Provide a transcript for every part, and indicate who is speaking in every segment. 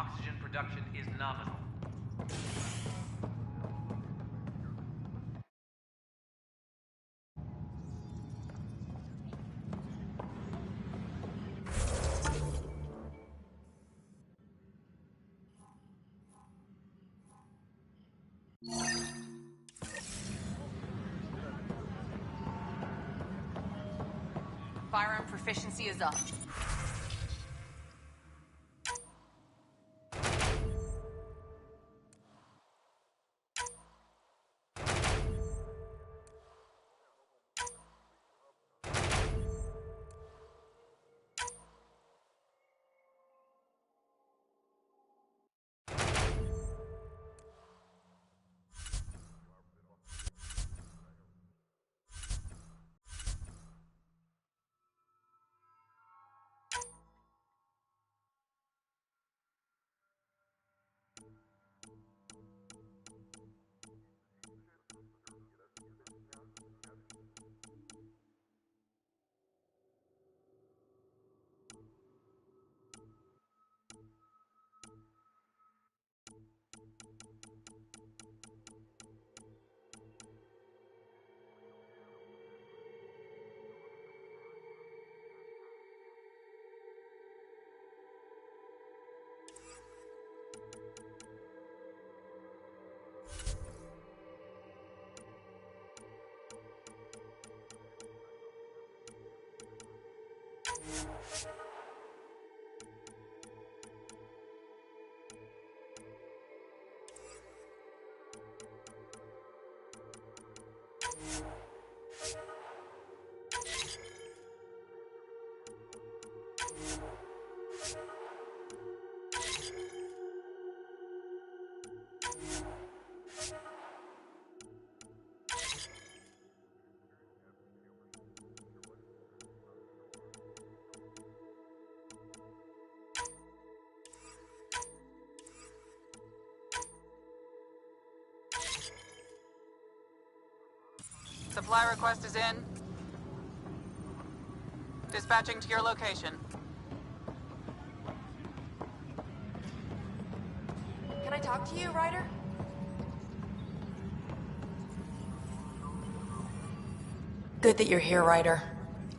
Speaker 1: oxygen production is nominal.
Speaker 2: Firearm proficiency is up.
Speaker 3: Supply request is in. Dispatching to your location.
Speaker 2: Can I talk to you, Ryder?
Speaker 4: Good that you're here, Ryder.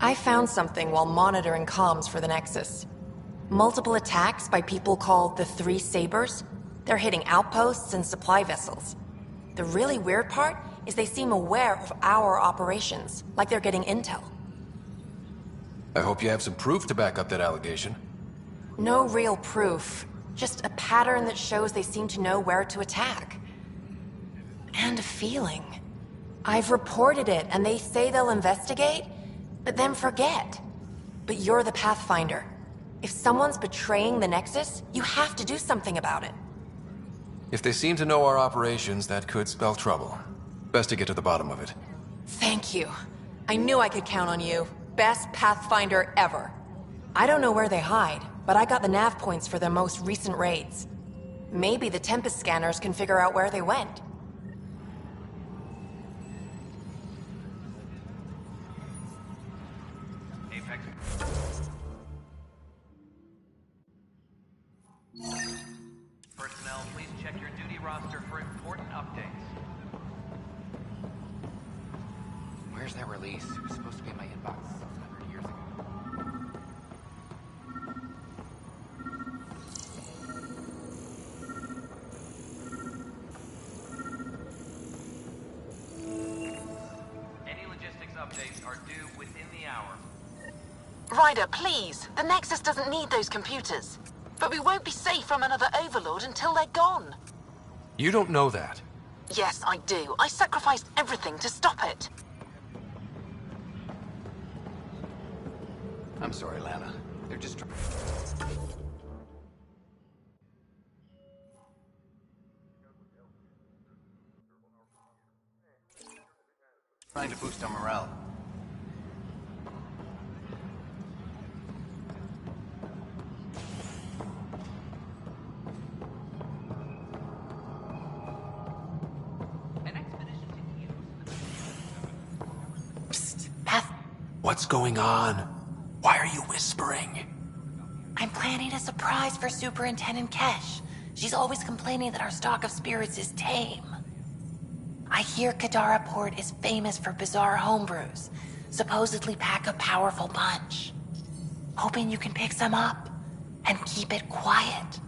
Speaker 4: I found something while monitoring comms for the Nexus. Multiple attacks by people called the Three Sabers. They're hitting outposts and supply vessels. The really weird part is they seem aware of our operations, like they're getting intel.
Speaker 5: I hope you have some proof to back up that allegation.
Speaker 4: No real proof, just a pattern that shows they seem to know where to attack. And a feeling. I've reported it, and they say they'll investigate, but then forget. But you're the Pathfinder. If someone's betraying the Nexus, you have to do something about it.
Speaker 5: If they seem to know our operations, that could spell trouble. Best to get to the bottom of it.
Speaker 4: Thank you. I knew I could count on you. Best Pathfinder ever. I don't know where they hide, but I got the nav points for their most recent raids. Maybe the Tempest scanners can figure out where they went.
Speaker 1: Apex. Personnel, please check your duty roster for important updates.
Speaker 6: Where's that release? It was supposed to be in my inbox 600 years ago.
Speaker 1: Any logistics updates are due within the hour.
Speaker 3: Ryder, please. The Nexus doesn't need those computers. But we won't be safe from another Overlord until they're gone.
Speaker 5: You don't know that.
Speaker 3: Yes, I do. I sacrificed everything to stop it.
Speaker 6: I'm sorry, Lana. They're just... trying to boost our morale.
Speaker 5: What's going on? Why are you whispering?
Speaker 4: I'm
Speaker 3: planning a surprise for Superintendent Kesh. She's always complaining that our stock of spirits is tame. I hear Kadara Port is famous for bizarre homebrews, supposedly pack a powerful punch. Hoping you can pick some up and keep it quiet.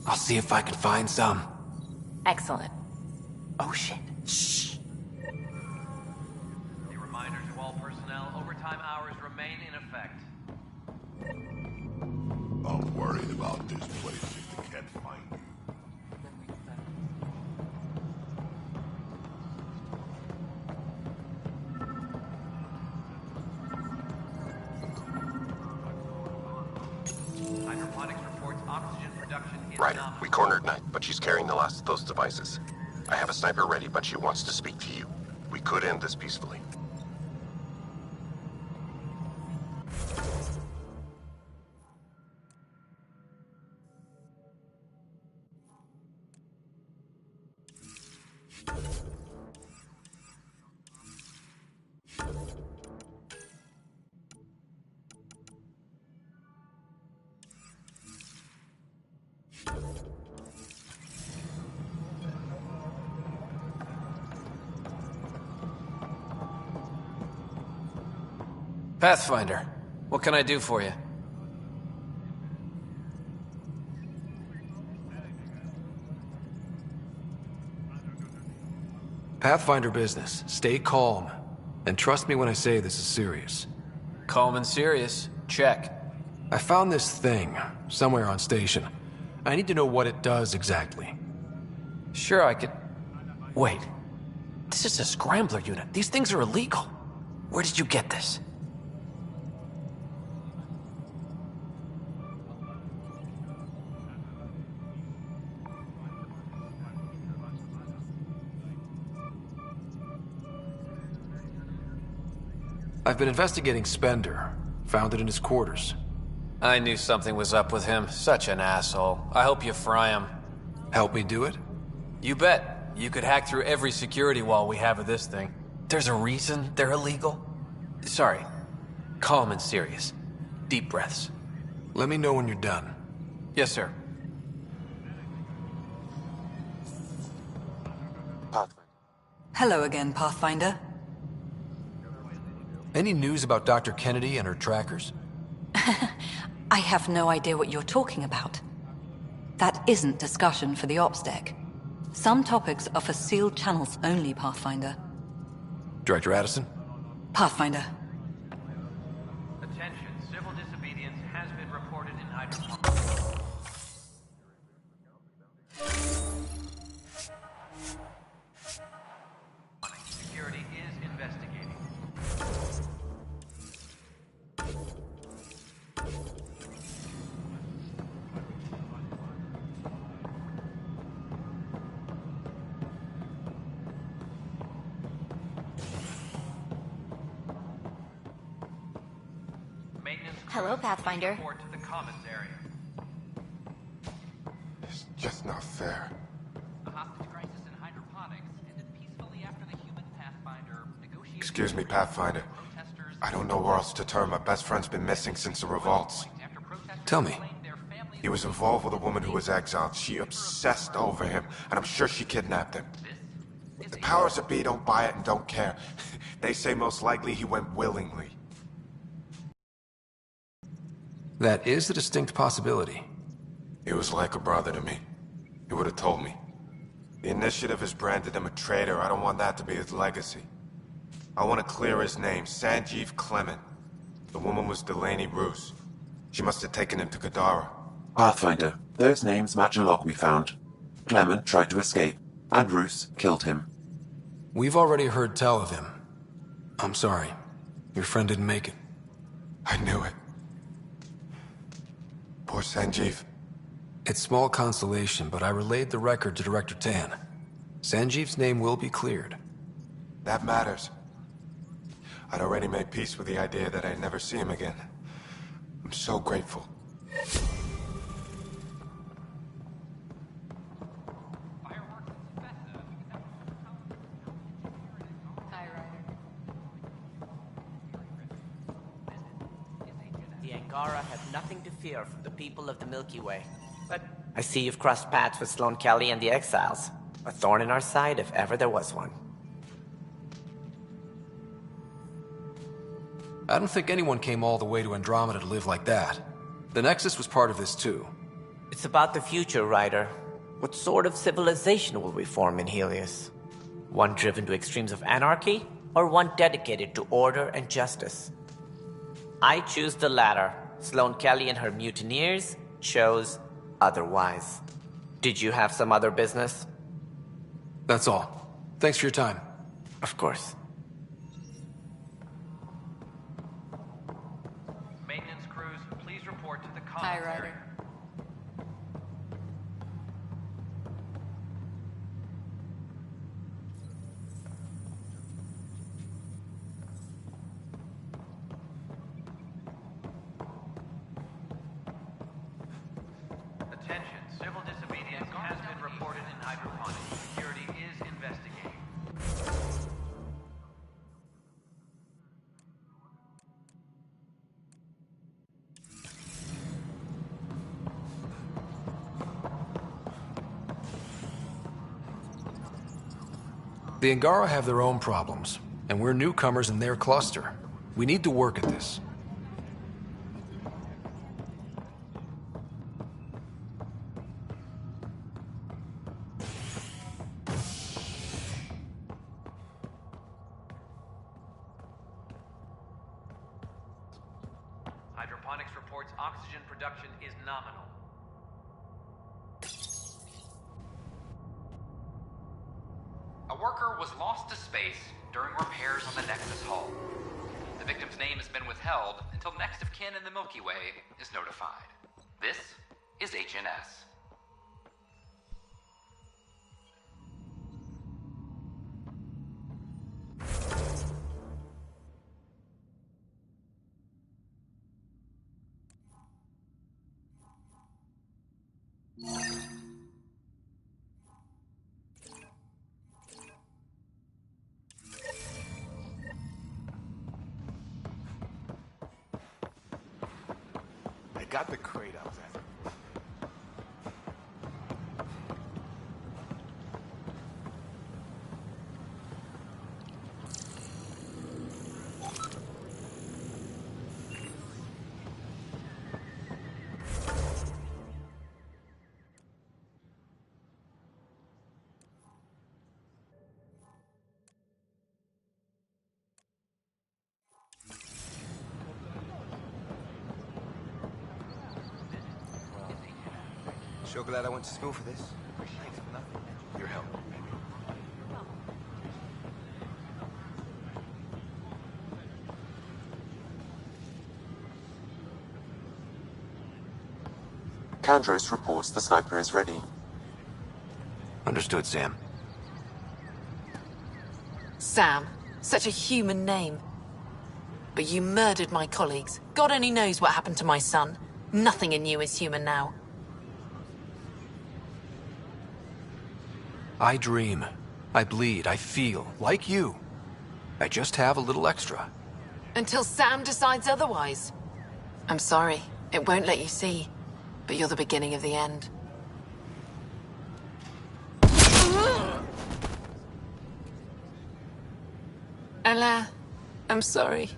Speaker 5: I'll see if I can find some.
Speaker 4: Excellent.
Speaker 3: Oh shit. Shh.
Speaker 1: A reminder to all personnel, overtime hours remain in effect.
Speaker 7: I'm worried about this place if they can't find you.
Speaker 1: Hydroponics reports oxygen production is
Speaker 8: Ryder,
Speaker 1: nominal.
Speaker 8: we cornered Knight, but she's carrying the last of those devices. I have a sniper ready, but she wants to speak to you. We could end this peacefully.
Speaker 5: Pathfinder, what can I do for you? Pathfinder business. Stay calm. And trust me when I say this is serious. Calm and serious. Check. I found this thing somewhere on station. I need to know what it does exactly. Sure, I could... Wait. This is a scrambler unit. These things are illegal. Where did you get this? I've been investigating Spender. Found it in his quarters. I knew something was up with him. Such an asshole. I hope you fry him. Help me do it? You bet. You could hack through every security wall we have of this thing. There's a reason they're illegal? Sorry. Calm and serious. Deep breaths. Let me know when you're done. Yes, sir.
Speaker 9: Hello again, Pathfinder.
Speaker 5: Any news about Dr. Kennedy and her trackers?
Speaker 9: I have no idea what you're talking about. That isn't discussion for the ops deck. Some topics are for sealed channels only, Pathfinder.
Speaker 5: Director Addison?
Speaker 9: Pathfinder.
Speaker 1: Attention, civil disobedience has been reported in hydroponics. Security is investigating. Maintenance
Speaker 10: Hello,
Speaker 1: crews
Speaker 10: Pathfinder.
Speaker 1: report to the commons area.
Speaker 7: It's just not fair.
Speaker 1: A hostage crisis in hydroponics ended peacefully after the human Pathfinder negotiated...
Speaker 7: Excuse me, Pathfinder.
Speaker 1: Protesters...
Speaker 7: I don't know where else to turn. My best friend's been missing since the revolts.
Speaker 1: After protesters
Speaker 5: Tell me.
Speaker 1: claimed their families...
Speaker 7: He was involved with a woman who was exiled. She obsessed over him, and I'm sure she kidnapped him. The powers that be don't buy it and don't care. They say most likely he went willingly.
Speaker 5: That is a distinct possibility.
Speaker 7: He was like a brother to me. He would have told me. The Initiative has branded him a traitor. I don't want that to be his legacy. I want to clear his name, Sanjeev Clement. The woman was Delaney Roos. She must have taken him to Kadara.
Speaker 11: Pathfinder, those names match a log we found. Clement tried to escape, and Roos killed him.
Speaker 5: We've already heard tell of him. I'm sorry. Your friend didn't make it.
Speaker 7: I knew it. Poor Sanjeev.
Speaker 5: It's small consolation, but I relayed the record to Director Tan. Sanjeev's name will be cleared.
Speaker 7: That matters. I'd already made peace with the idea that I'd never see him again. I'm so grateful.
Speaker 2: Hi, Ryder.
Speaker 12: The
Speaker 10: the Angara have nothing to fear from the people of the Milky Way. But I see you've crossed paths with Sloane Kelly and the Exiles. A thorn in our side if ever there was one.
Speaker 12: I don't think anyone came all the way to Andromeda to live like that. The Nexus was part of this too.
Speaker 10: It's about the future, Ryder. What sort of civilization will we form in Helios? One driven to extremes of anarchy, or one dedicated to order and justice? I choose the latter. Sloane Kelly and her mutineers chose otherwise. Did you have some other business?
Speaker 12: That's all. Thanks for your time.
Speaker 10: Of course.
Speaker 1: Maintenance crews, please report to the
Speaker 2: Hi,
Speaker 1: comms
Speaker 2: Ryder.
Speaker 1: area. Attention, civil disobedience has been reported in hydroponics. Security is investigating.
Speaker 12: The Angara have their own problems, and we're newcomers in their cluster. We need to work at this.
Speaker 1: Hydroponics reports oxygen production is nominal.
Speaker 6: A worker was lost to space during repairs on the Nexus hull. The victim's name has been withheld until next of kin in the Milky Way is notified. This is HNS.
Speaker 7: I got the crate out there.
Speaker 13: Sure glad I went to school for this. Thanks for nothing.
Speaker 7: Your help.
Speaker 11: Kandros reports the sniper is ready.
Speaker 12: Understood, Sam.
Speaker 14: Sam. Such a human name. But you murdered my colleagues. God only knows what happened to my son. Nothing in you is human now.
Speaker 12: I dream. I bleed. I feel. Like you. I just have a little extra.
Speaker 14: Until Sam decides otherwise. I'm sorry. It won't let you see. But you're the beginning of the end. Ella, I'm sorry.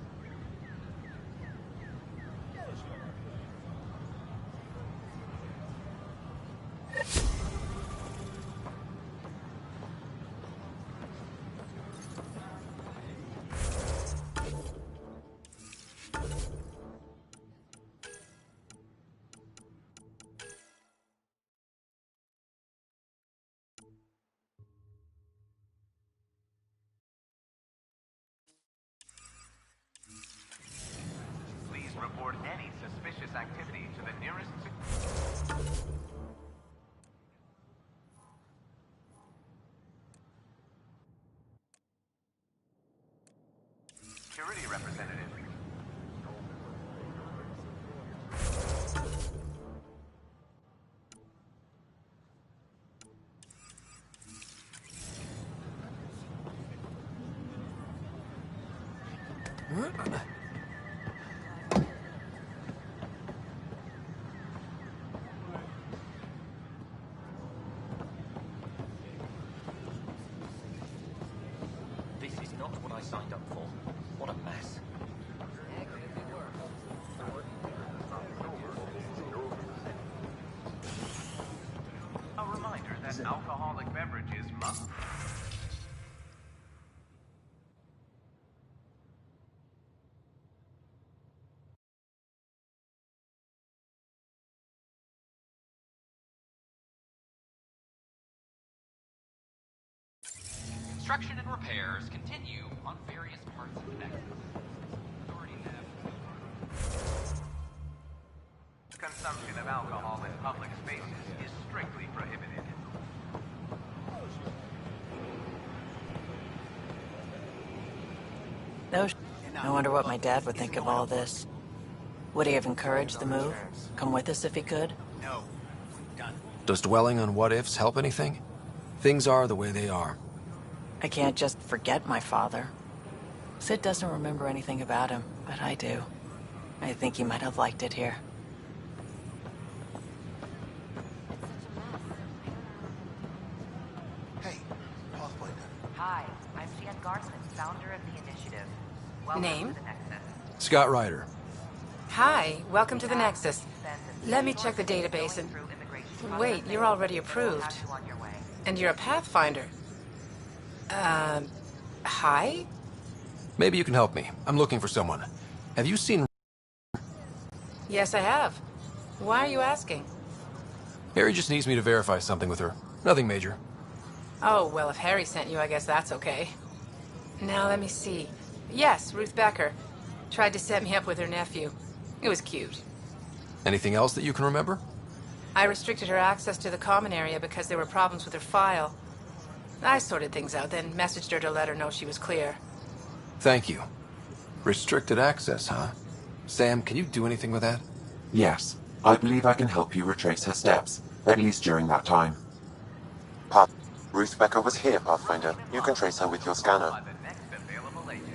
Speaker 1: Please report any suspicious activity to the nearest... Security representative.
Speaker 10: signed up for? What a mess.
Speaker 1: A reminder that alcoholic beverages must... Construction and repairs continue on various parts of the Nexus. Authority have... Consumption of alcohol in public spaces is strictly prohibited.
Speaker 14: I wonder what my dad would think of all this. Would he have encouraged the move? Come with us if he could?
Speaker 13: No. Done.
Speaker 12: Does dwelling on what-ifs help anything? Things are the way they are.
Speaker 14: I can't just forget my father. Sid doesn't remember anything about him, but I do. I think he might have liked it here.
Speaker 13: Hey, Pathfinder.
Speaker 3: Hi, I'm Jan Garson, founder of the initiative. Welcome
Speaker 4: Name?
Speaker 3: to the Nexus.
Speaker 12: Scott Ryder.
Speaker 4: Hi, welcome to the Nexus. Let me check the database and... Wait, you're already approved. And you're a Pathfinder. Hi?
Speaker 12: Maybe you can help me. I'm looking for someone. Have you seen...
Speaker 4: Yes, I have. Why are you asking?
Speaker 12: Harry just needs me to verify something with her. Nothing major.
Speaker 4: Oh, well, if Harry sent you, I guess that's okay. Now, let me see. Yes, Ruth Becker. Tried to set me up with her nephew. It was cute.
Speaker 12: Anything else that you can remember?
Speaker 4: I restricted her access to the common area because there were problems with her file. I sorted things out, then messaged her to let her know she was clear.
Speaker 12: Thank you. Restricted access, huh? Sam, can you do anything with that?
Speaker 11: Yes, I believe I can help you retrace her steps, at least during that time. Ruth Becker was here, Pathfinder. You can trace her with your scanner.
Speaker 1: The next available agent.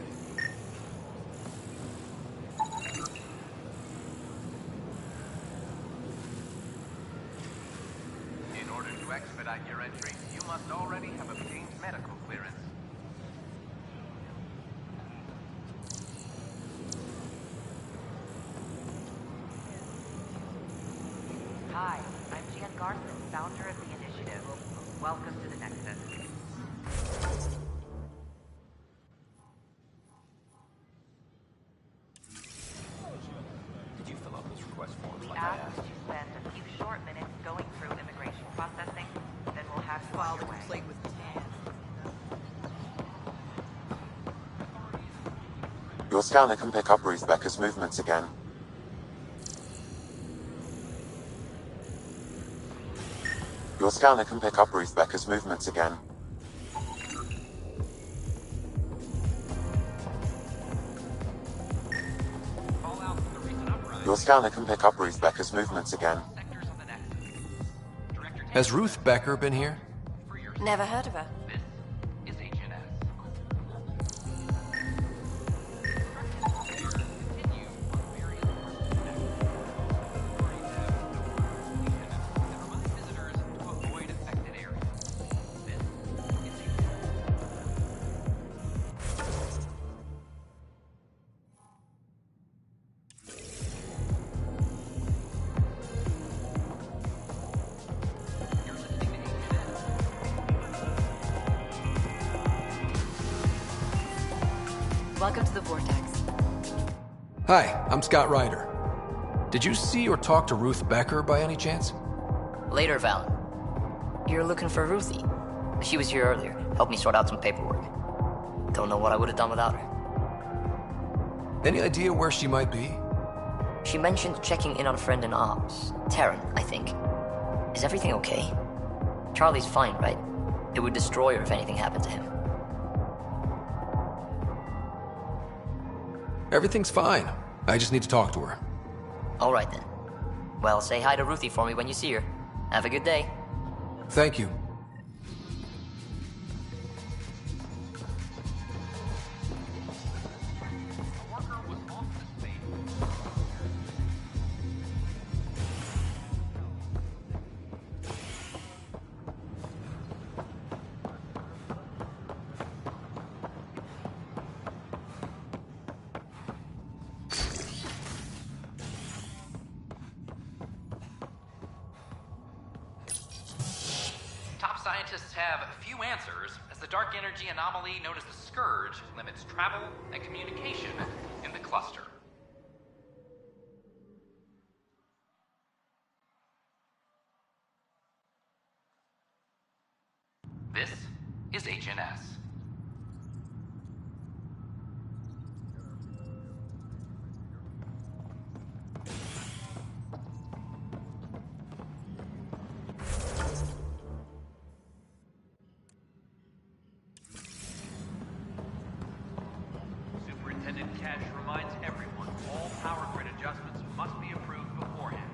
Speaker 1: In order to expedite your entry, you must already have obtained medical clearance.
Speaker 3: Hi, I'm Jan Garson, founder of the initiative. Welcome to the Nexus.
Speaker 13: Did you fill out those request forms
Speaker 3: We
Speaker 13: like I
Speaker 3: ask
Speaker 13: asked?
Speaker 3: that you spend a few short minutes going through immigration processing, then we'll have you on your way.
Speaker 11: Your scanner can pick up Ruth Becker's movements again. Your scanner can pick up Ruth Becker's movements again. Your scanner can pick up Ruth Becker's movements again.
Speaker 12: Has Ruth Becker been here?
Speaker 4: Never heard of her.
Speaker 1: This is Agent S.
Speaker 2: Welcome to the Vortex.
Speaker 12: Hi, I'm Scott Ryder. Did you see or talk to Ruth Becker by any chance?
Speaker 15: Later, Val. You're looking for Ruthie. She was here earlier, helped me sort out some paperwork. Don't know what I would have done without her.
Speaker 12: Any idea where she might be?
Speaker 15: She mentioned checking in on a friend in ops. Taryn, I think. Is everything okay? Charlie's fine, right? It would destroy her if anything happened to him.
Speaker 12: Everything's fine. I just need to talk to her.
Speaker 15: All right, then. Well, say hi to Ruthie for me when you see her. Have a good day.
Speaker 12: Thank you.
Speaker 6: scientists have few answers, as the dark energy anomaly known as the Scourge limits travel and communication in the cluster. This is HNS.
Speaker 1: Superintendent Cash reminds everyone all power grid adjustments must be approved beforehand.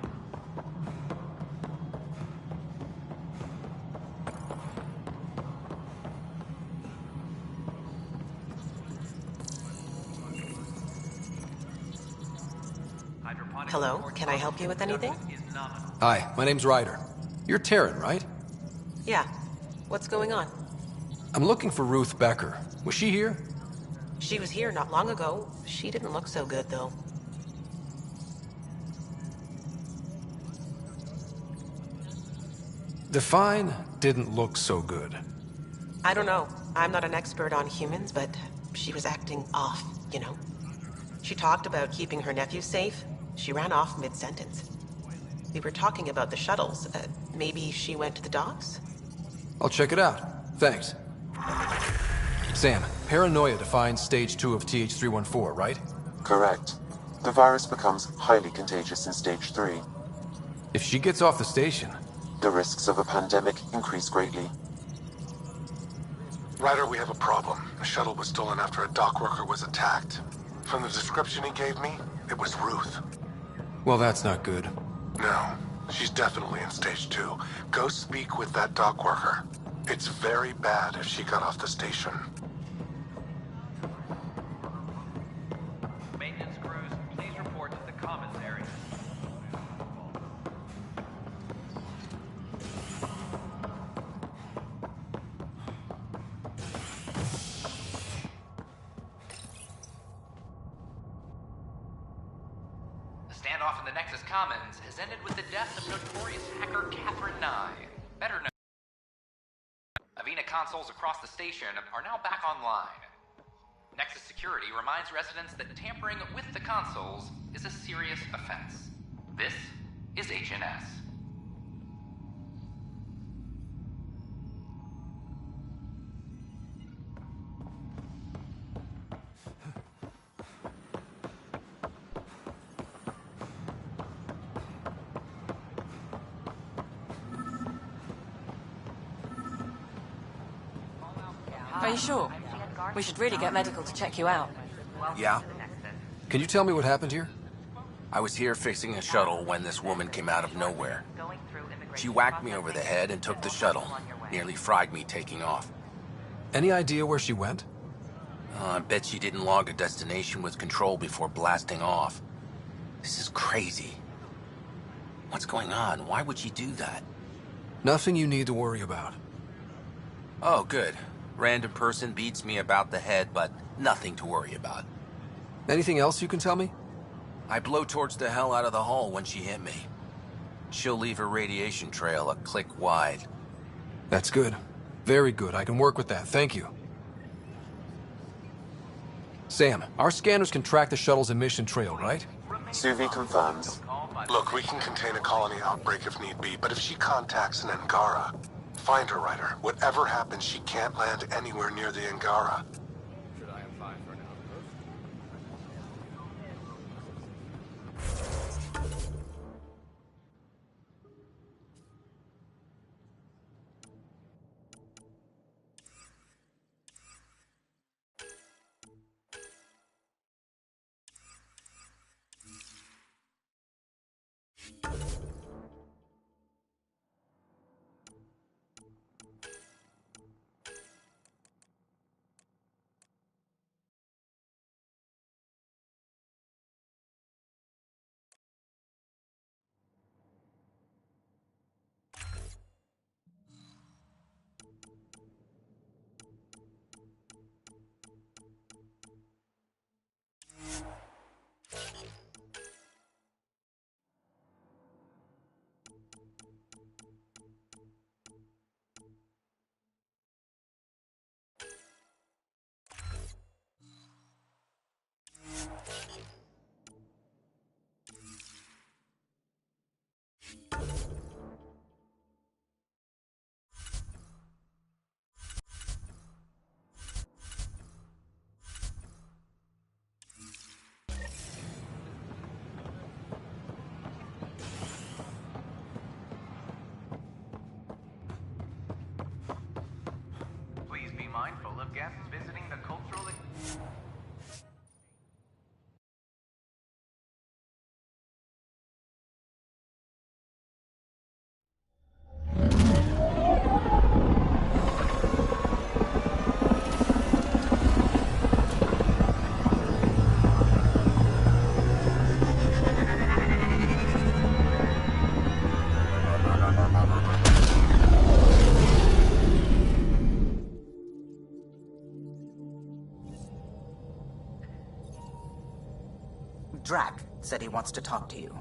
Speaker 16: Hello, can I help you with anything?
Speaker 12: Hi, my name's Ryder. You're Taryn, right?
Speaker 16: Yeah. What's going on?
Speaker 12: I'm looking for Ruth Becker. Was she here?
Speaker 16: She was here not long ago. She didn't look so good, though.
Speaker 12: Define didn't look so good.
Speaker 16: I don't know. I'm not an expert on humans, but she was acting off, you know? She talked about keeping her nephew safe. She ran off mid-sentence. We were talking about the shuttles. Maybe she went to the docks?
Speaker 12: I'll check it out. Thanks. Sam, paranoia defines stage 2 of TH314, right?
Speaker 11: Correct. The virus becomes highly contagious in stage 3.
Speaker 12: If she gets off the station,
Speaker 11: the risks of a pandemic increase greatly.
Speaker 8: Ryder, we have a problem. The shuttle was stolen after a dock worker was attacked. From the description he gave me, it was Ruth.
Speaker 12: Well, that's not good.
Speaker 8: No, she's definitely in stage 2. Go speak with that dock worker. It's very bad if she got off the station.
Speaker 1: Maintenance crews, please report to the commons area.
Speaker 6: The standoff in the Nexus Commons has ended with the death of notorious hacker Catherine Nye, better known. Avena consoles across the station are now back online. Nexus Security reminds residents that tampering with the consoles is a serious offense. This is HNS.
Speaker 2: Are you sure? We should really get medical to check you out.
Speaker 5: Yeah?
Speaker 12: Can you tell me what happened here?
Speaker 5: I was here fixing a shuttle when this woman came out of nowhere. She whacked me over the head and took the shuttle. Nearly fried me taking off.
Speaker 12: Any idea where she went?
Speaker 5: I bet she didn't log a destination with control before blasting off. This is crazy. What's going on? Why would she do that?
Speaker 12: Nothing you need to worry about.
Speaker 5: Oh, good. Random person beats me about the head, but nothing to worry about.
Speaker 12: Anything else you can tell me?
Speaker 5: I blowtorched the hell out of the hull when she hit me. She'll leave her radiation trail a click wide.
Speaker 12: That's good. Very good. I can work with that. Thank you. Sam, our scanners can track the shuttle's emission trail, right?
Speaker 11: Suvi confirms.
Speaker 8: Look, we can contain a colony outbreak if need be, but if she contacts an Angara, find her, Ryder. Whatever happens, she can't land anywhere near the Angara.
Speaker 17: guests visiting the cultural...
Speaker 18: Drac said he wants to talk to you.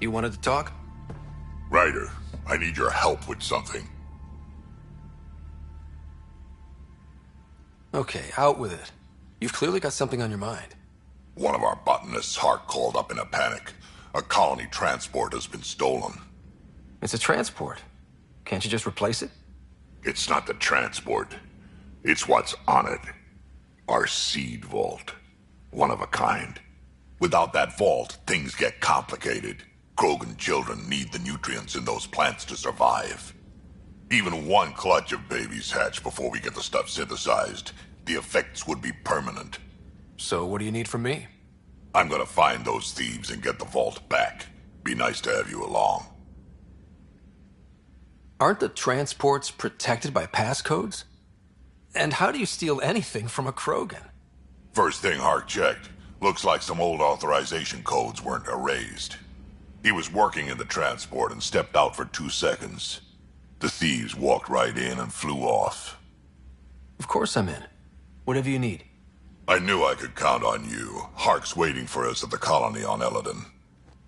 Speaker 12: You wanted to talk?
Speaker 19: Ryder, I need your help with something.
Speaker 12: Okay, out with it. You've clearly got something on your mind.
Speaker 19: One of our botanists, Hart, called up in a panic. A colony transport has been stolen.
Speaker 12: It's a transport. Can't you just replace it?
Speaker 19: It's not the transport. It's what's on it. Our seed vault. One of a kind. Without that vault, things get complicated. Krogan children need the nutrients in those plants to survive. Even one clutch of babies hatch before we get the stuff synthesized. The effects would be permanent.
Speaker 12: So what do you need from me?
Speaker 19: I'm gonna find those thieves and get the vault back. Be nice to have you along.
Speaker 12: Aren't the transports protected by passcodes? And how do you steal anything from a Krogan?
Speaker 19: First thing Hart checked. Looks like some old authorization codes weren't erased. He was working in the transport and stepped out for 2 seconds. The thieves walked right in and flew off.
Speaker 12: Of course I'm in. Whatever you need.
Speaker 19: I knew I could count on you. Hark's waiting for us at the colony on Eladon.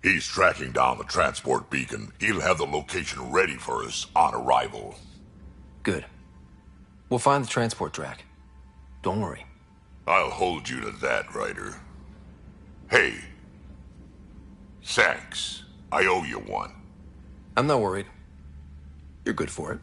Speaker 19: He's tracking down the transport beacon. He'll have the location ready for us on arrival.
Speaker 12: Good. We'll find the transport track. Don't worry.
Speaker 19: I'll hold you to that, Ryder. Hey. Thanks. I owe you one.
Speaker 12: I'm not worried. You're good for it.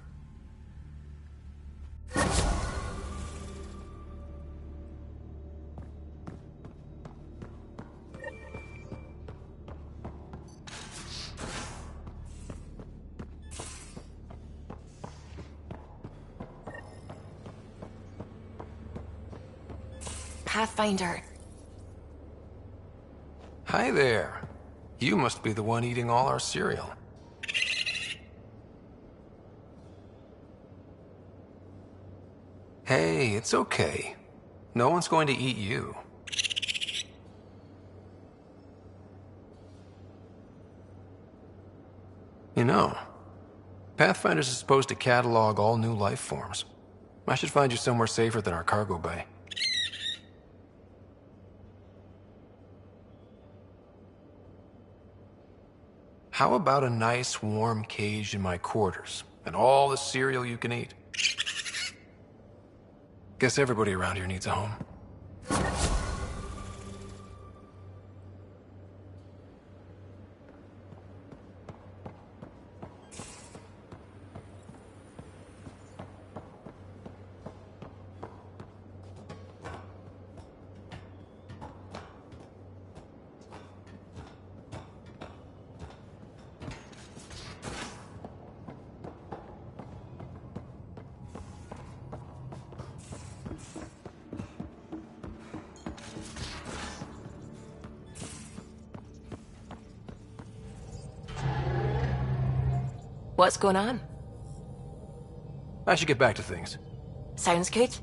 Speaker 4: Pathfinder.
Speaker 12: Hi there. You must be the one eating all our cereal. Hey, it's okay. No one's going to eat you. You know, Pathfinders is supposed to catalog all new life forms. I should find you somewhere safer than our cargo bay. How about a nice warm cage in my quarters, and all the cereal you can eat? Guess everybody around here needs a home.
Speaker 4: What's going on?
Speaker 12: I should get back to things.
Speaker 4: Sounds good.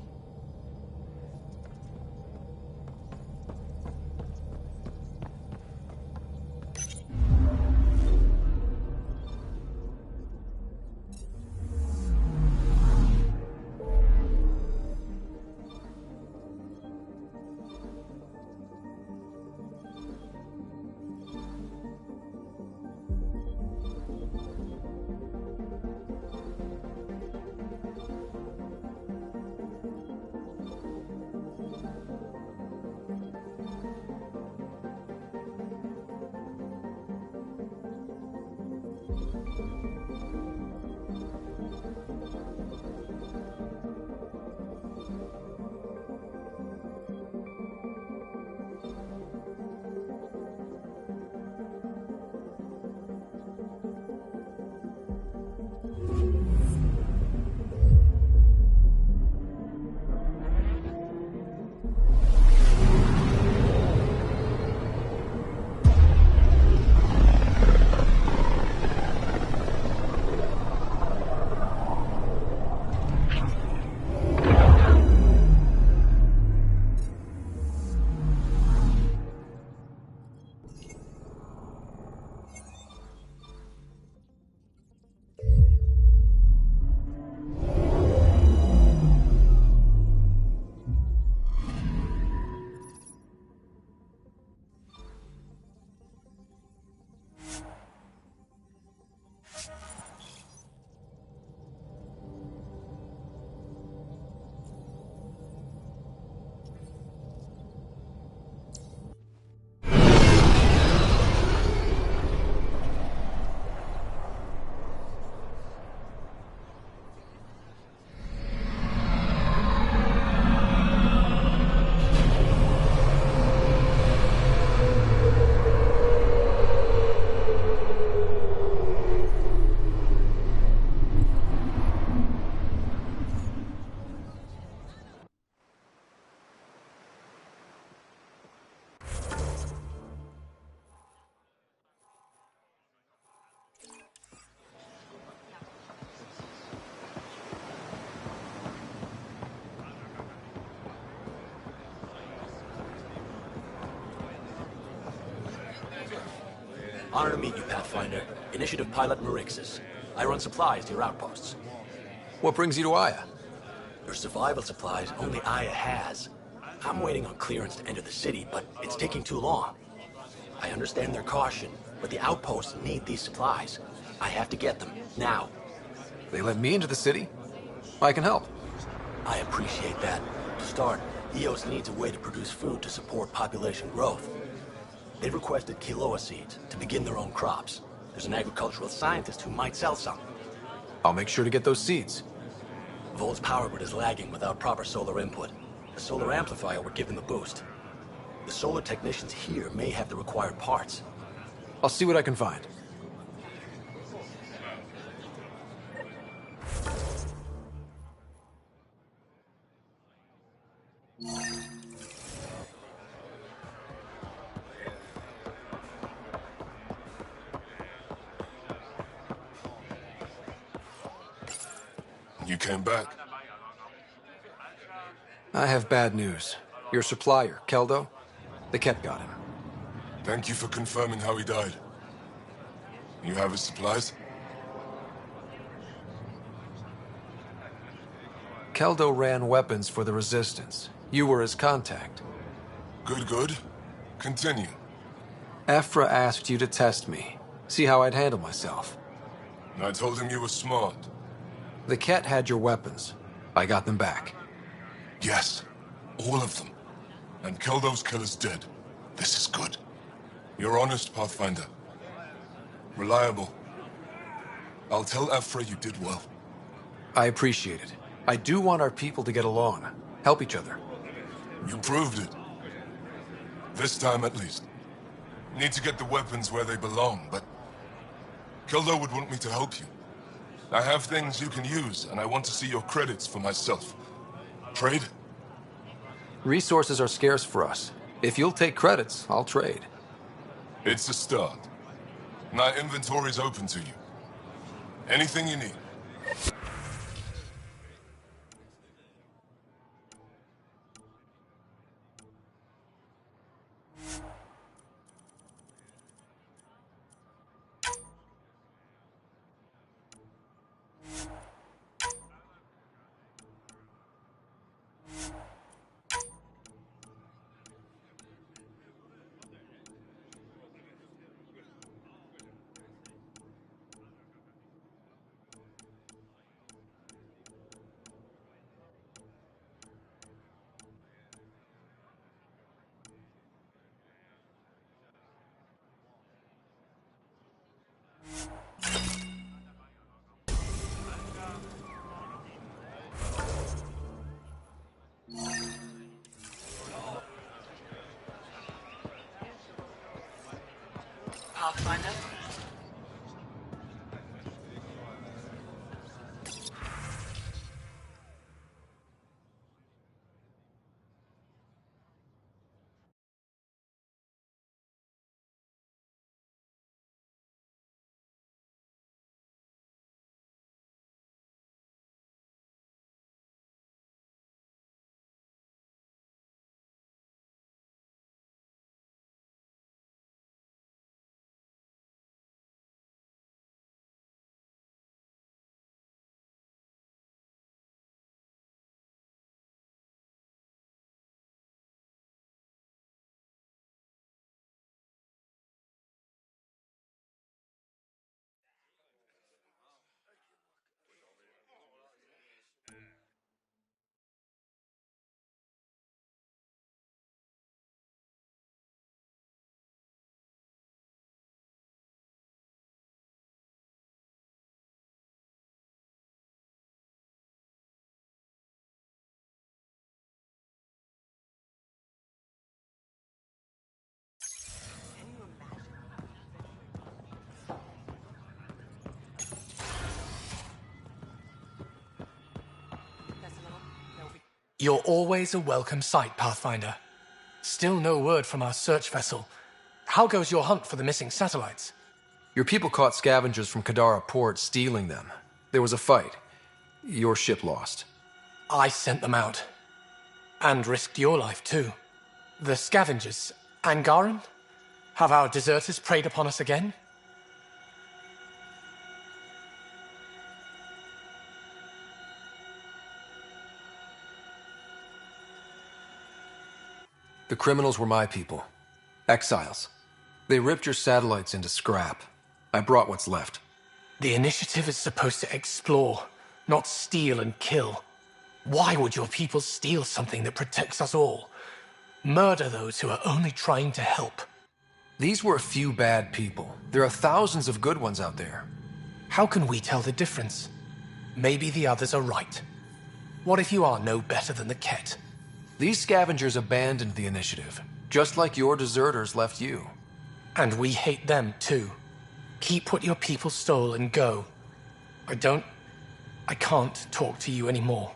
Speaker 17: Honor to meet you, Pathfinder. Initiative Pilot Marixus. I run supplies to your outposts.
Speaker 12: What brings you to Aya?
Speaker 17: Your survival supplies only Aya has. I'm waiting on clearance to enter the city, but it's taking too long. I understand their caution, but the outposts need these supplies. I have to get them, now.
Speaker 12: They let me into the city? I can help.
Speaker 17: I appreciate that. To start, EOS needs a way to produce food to support population growth. They've requested quinoa seeds to begin their own crops. There's an agricultural scientist who might sell some.
Speaker 12: I'll make sure to get those seeds.
Speaker 17: Volt's power grid is lagging without proper solar input. A solar amplifier would give them a boost. The solar technicians here may have the required parts.
Speaker 12: I'll see what I can find.
Speaker 20: You came back.
Speaker 12: I have bad news. Your supplier, Keldo, the Ket got him.
Speaker 20: Thank you for confirming how he died. You have his supplies?
Speaker 12: Keldo ran weapons for the Resistance. You were his contact.
Speaker 20: Good, good. Continue.
Speaker 12: Ephra asked you to test me, see how I'd handle myself.
Speaker 20: I told him you were smart.
Speaker 12: The Ket had your weapons. I got them back.
Speaker 20: Yes, all of them. And Keldo's killer's dead. This is good. You're honest, Pathfinder. Reliable. I'll tell Ephra you did well.
Speaker 12: I appreciate it. I do want our people to get along, help each other.
Speaker 20: You proved it. This time at least. Need to get the weapons where they belong, but Keldo would want me to help you. I have things you can use, and I want to see your credits for myself. Trade?
Speaker 12: Resources are scarce for us. If you'll take credits, I'll trade.
Speaker 20: It's a start. My inventory's open to you. Anything you need.
Speaker 14: Pathfinder?
Speaker 21: You're always a welcome sight, Pathfinder. Still no word from our search vessel. How goes your hunt for the missing satellites?
Speaker 12: Your people caught scavengers from Kadara Port stealing them. There was a fight. Your ship lost.
Speaker 21: I sent them out. And risked your life, too. The scavengers, Angaran? Have our deserters preyed upon us again?
Speaker 12: The criminals were my people. Exiles. They ripped your satellites into scrap. I brought what's left.
Speaker 21: The initiative is supposed to explore, not steal and kill. Why would your people steal something that protects us all? Murder those who are only trying to help.
Speaker 12: These were a few bad people. There are thousands of good ones out there.
Speaker 21: How can we tell the difference? Maybe the others are right. What if you are no better than the Ket?
Speaker 12: These scavengers abandoned the initiative, just like your deserters left you.
Speaker 21: And we hate them too. Keep what your people stole and go. I can't talk to you anymore.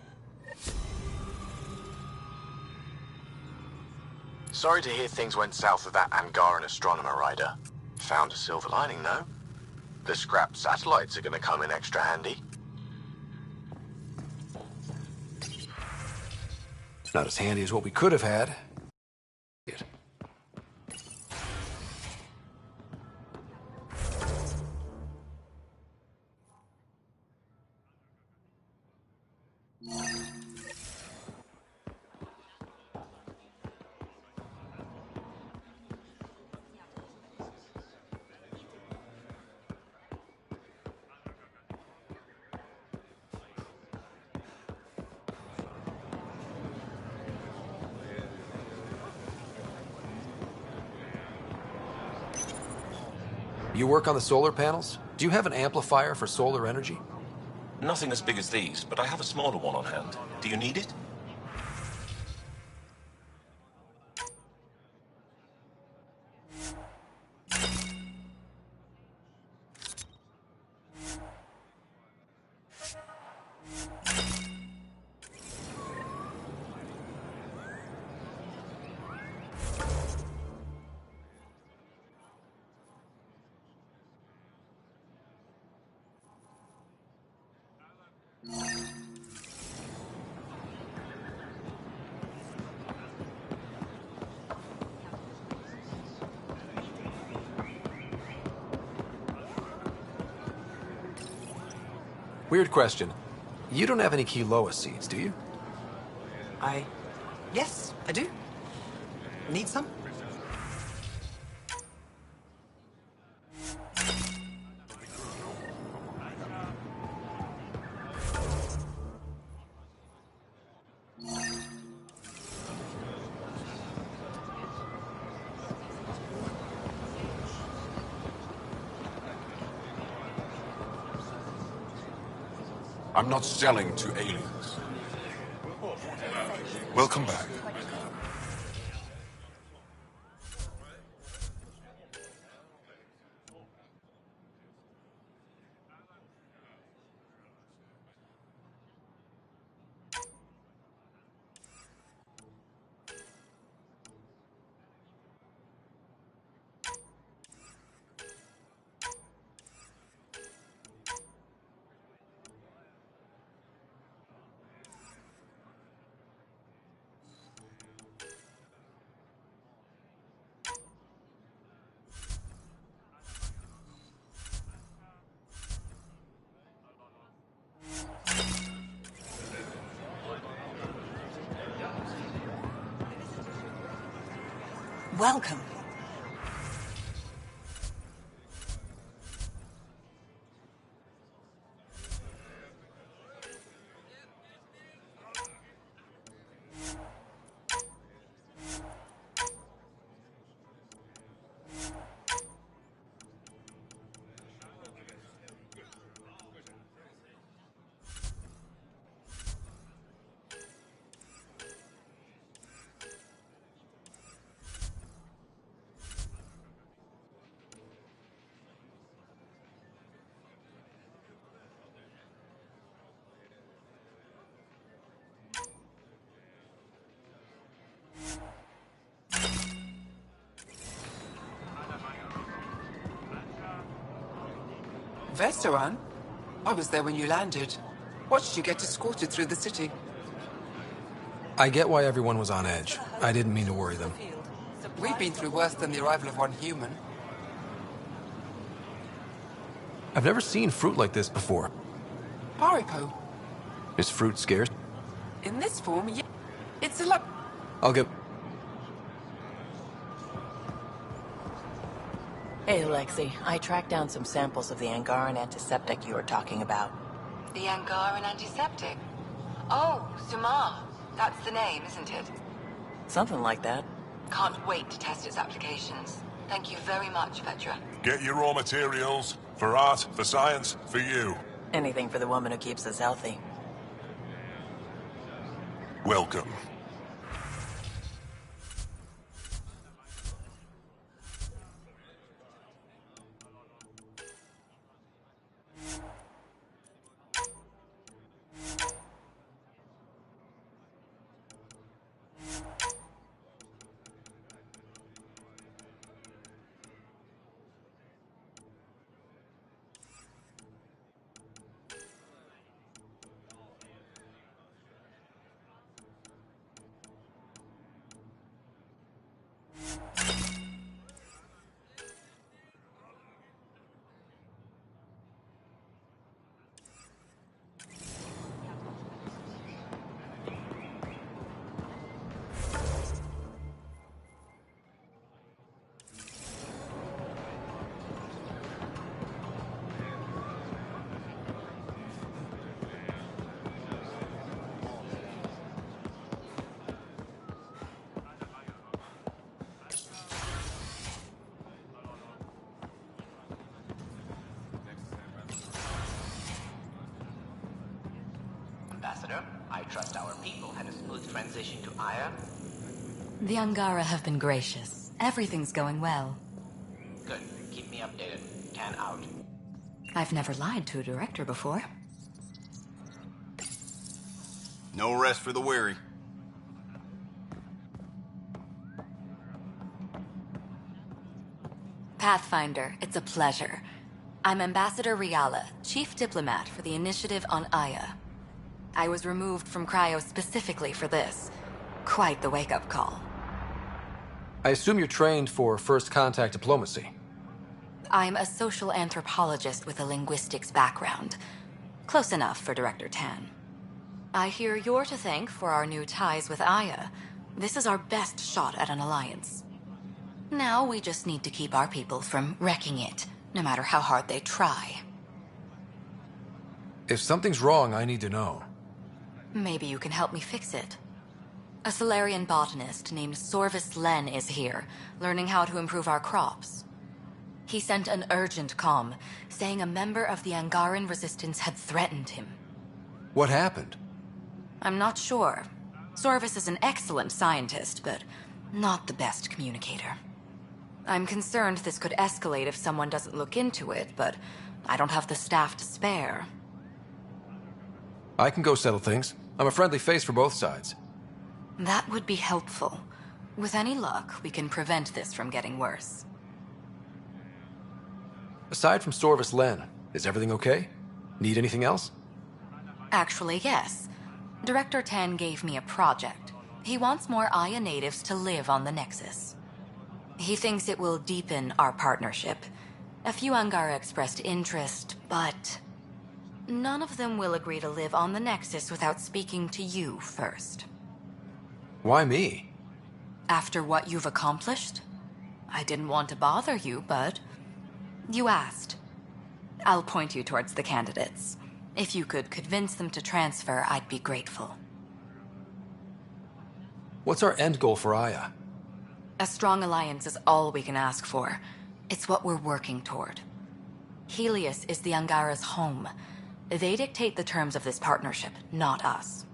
Speaker 17: Sorry to hear things went south with that Angaran astronomer rider. Found a silver lining, though. The scrapped satellites are gonna come in extra handy.
Speaker 12: Not as handy as what we could have had. You work on the solar panels? Do you have an amplifier for solar energy?
Speaker 9: Nothing as big as these, but I have a smaller one on hand. Do you need it?
Speaker 12: Weird question. You don't have any Kiloa seeds, do you?
Speaker 18: Yes, I do. Need some?
Speaker 20: I'm not selling to aliens. Welcome back.
Speaker 18: Welcome.
Speaker 22: Veteran? I was there when you landed. Watched you get escorted through the city.
Speaker 12: I get why everyone was on edge. I didn't mean to worry them.
Speaker 22: We've been through worse than the arrival of one human.
Speaker 12: I've never seen fruit like this before.
Speaker 22: Paripo.
Speaker 12: Is fruit scarce?
Speaker 22: In this form, yeah. It's a lot.
Speaker 12: I'll get...
Speaker 23: Hey, Alexei. I tracked down some samples of the Angaran antiseptic you were talking about.
Speaker 3: The Angaran antiseptic? Oh, Sumar. That's the name, isn't it?
Speaker 23: Something like that.
Speaker 3: Can't wait to test its applications. Thank you very much, Vetra.
Speaker 19: Get your raw materials. For art, for science, for you.
Speaker 23: Anything for the woman who keeps us healthy.
Speaker 19: Welcome.
Speaker 18: trust our people had a smooth transition to Aya?
Speaker 7: The Angara have been gracious. Everything's going well.
Speaker 18: Good. Keep me updated. 10 out.
Speaker 7: I've never lied to a director before.
Speaker 10: No rest for the weary.
Speaker 7: Pathfinder, it's a pleasure. I'm Ambassador Riala, Chief Diplomat for the Initiative on Aya. I was removed from Cryo specifically for this. Quite the wake-up call.
Speaker 12: I assume you're trained for first contact diplomacy.
Speaker 7: I'm a social anthropologist with a linguistics background. Close enough for Director Tan. I hear you're to thank for our new ties with Aya. This is our best shot at an alliance. Now we just need to keep our people from wrecking it, no matter how hard they try.
Speaker 12: If something's wrong, I need to know.
Speaker 7: Maybe you can help me fix it. A Solarian botanist named Sorvis Len is here, learning how to improve our crops. He sent an urgent comm, saying a member of the Angaran resistance had threatened him.
Speaker 12: What happened?
Speaker 7: I'm not sure. Sorvis is an excellent scientist, but not the best communicator. I'm concerned this could escalate if someone doesn't look into it, but I don't have the staff to spare.
Speaker 12: I can go settle things. I'm a friendly face for both sides.
Speaker 7: That would be helpful. With any luck, we can prevent this from getting worse.
Speaker 12: Aside from Sorvis Len, is everything okay? Need anything else?
Speaker 7: Actually, yes. Director Tan gave me a project. He wants more Aya natives to live on the Nexus. He thinks it will deepen our partnership. A few Angara expressed interest, but none of them will agree to live on the Nexus without speaking to you first.
Speaker 12: Why me?
Speaker 7: After what you've accomplished? I didn't want to bother you, but you asked. I'll point you towards the candidates. If you could convince them to transfer, I'd be grateful.
Speaker 12: What's our end goal for Aya?
Speaker 7: A strong alliance is all we can ask for. It's what we're working toward. Helios is the Angara's home. They dictate the terms of this partnership, not us.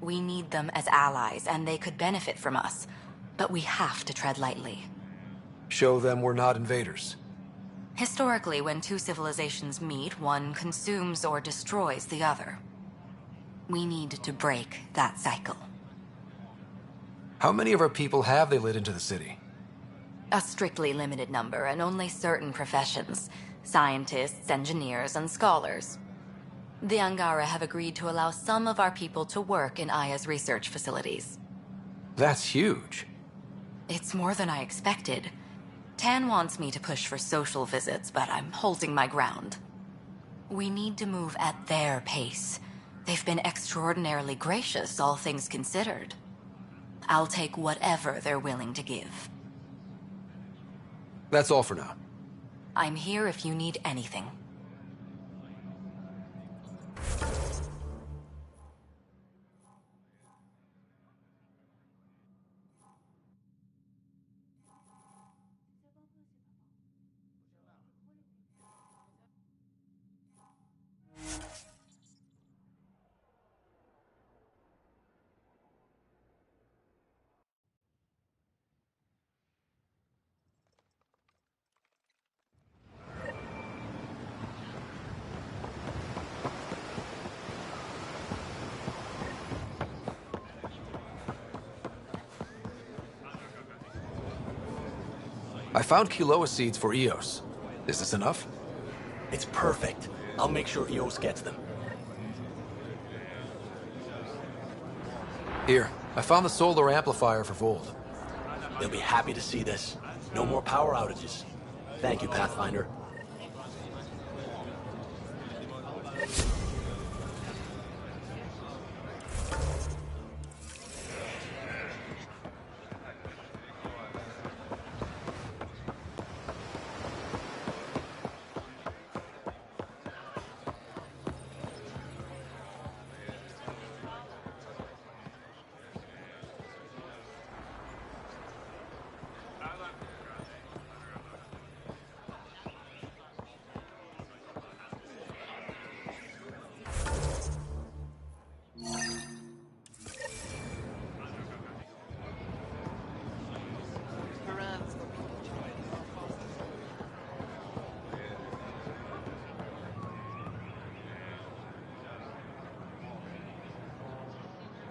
Speaker 7: We need them as allies, and they could benefit from us. But we have to tread lightly.
Speaker 12: Show them we're not invaders.
Speaker 7: Historically, when two civilizations meet, one consumes or destroys the other. We need to break that cycle.
Speaker 12: How many of our people have they let into the city?
Speaker 7: A strictly limited number, and only certain professions. Scientists, engineers, and scholars. The Angara have agreed to allow some of our people to work in Aya's research facilities.
Speaker 12: That's huge.
Speaker 7: It's more than I expected. Tan wants me to push for social visits, but I'm holding my ground. We need to move at their pace. They've been extraordinarily gracious, all things considered. I'll take whatever they're willing to give.
Speaker 12: That's all for now.
Speaker 7: I'm here if you need anything.
Speaker 12: I found Kiloa seeds for Eos. Is this enough?
Speaker 17: It's perfect. I'll make sure Eos gets them.
Speaker 12: Here, I found the solar amplifier for Volt.
Speaker 17: They'll be happy to see this. No more power outages. Thank you, Pathfinder.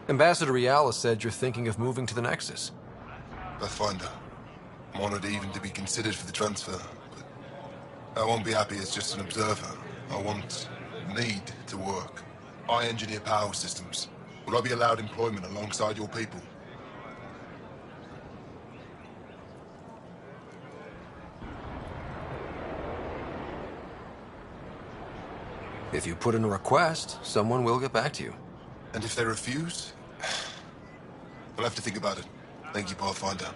Speaker 12: Ambassador Reala said you're thinking of moving to the Nexus.
Speaker 20: Pathfinder. I'm honored even to be considered for the transfer, but I won't be happy as just an observer. I need to work. I engineer power systems. Will I be allowed employment alongside your people?
Speaker 12: If you put in a request, someone will get back to you.
Speaker 20: And if they refuse? I'll have to think about it. Thank you, Pathfinder.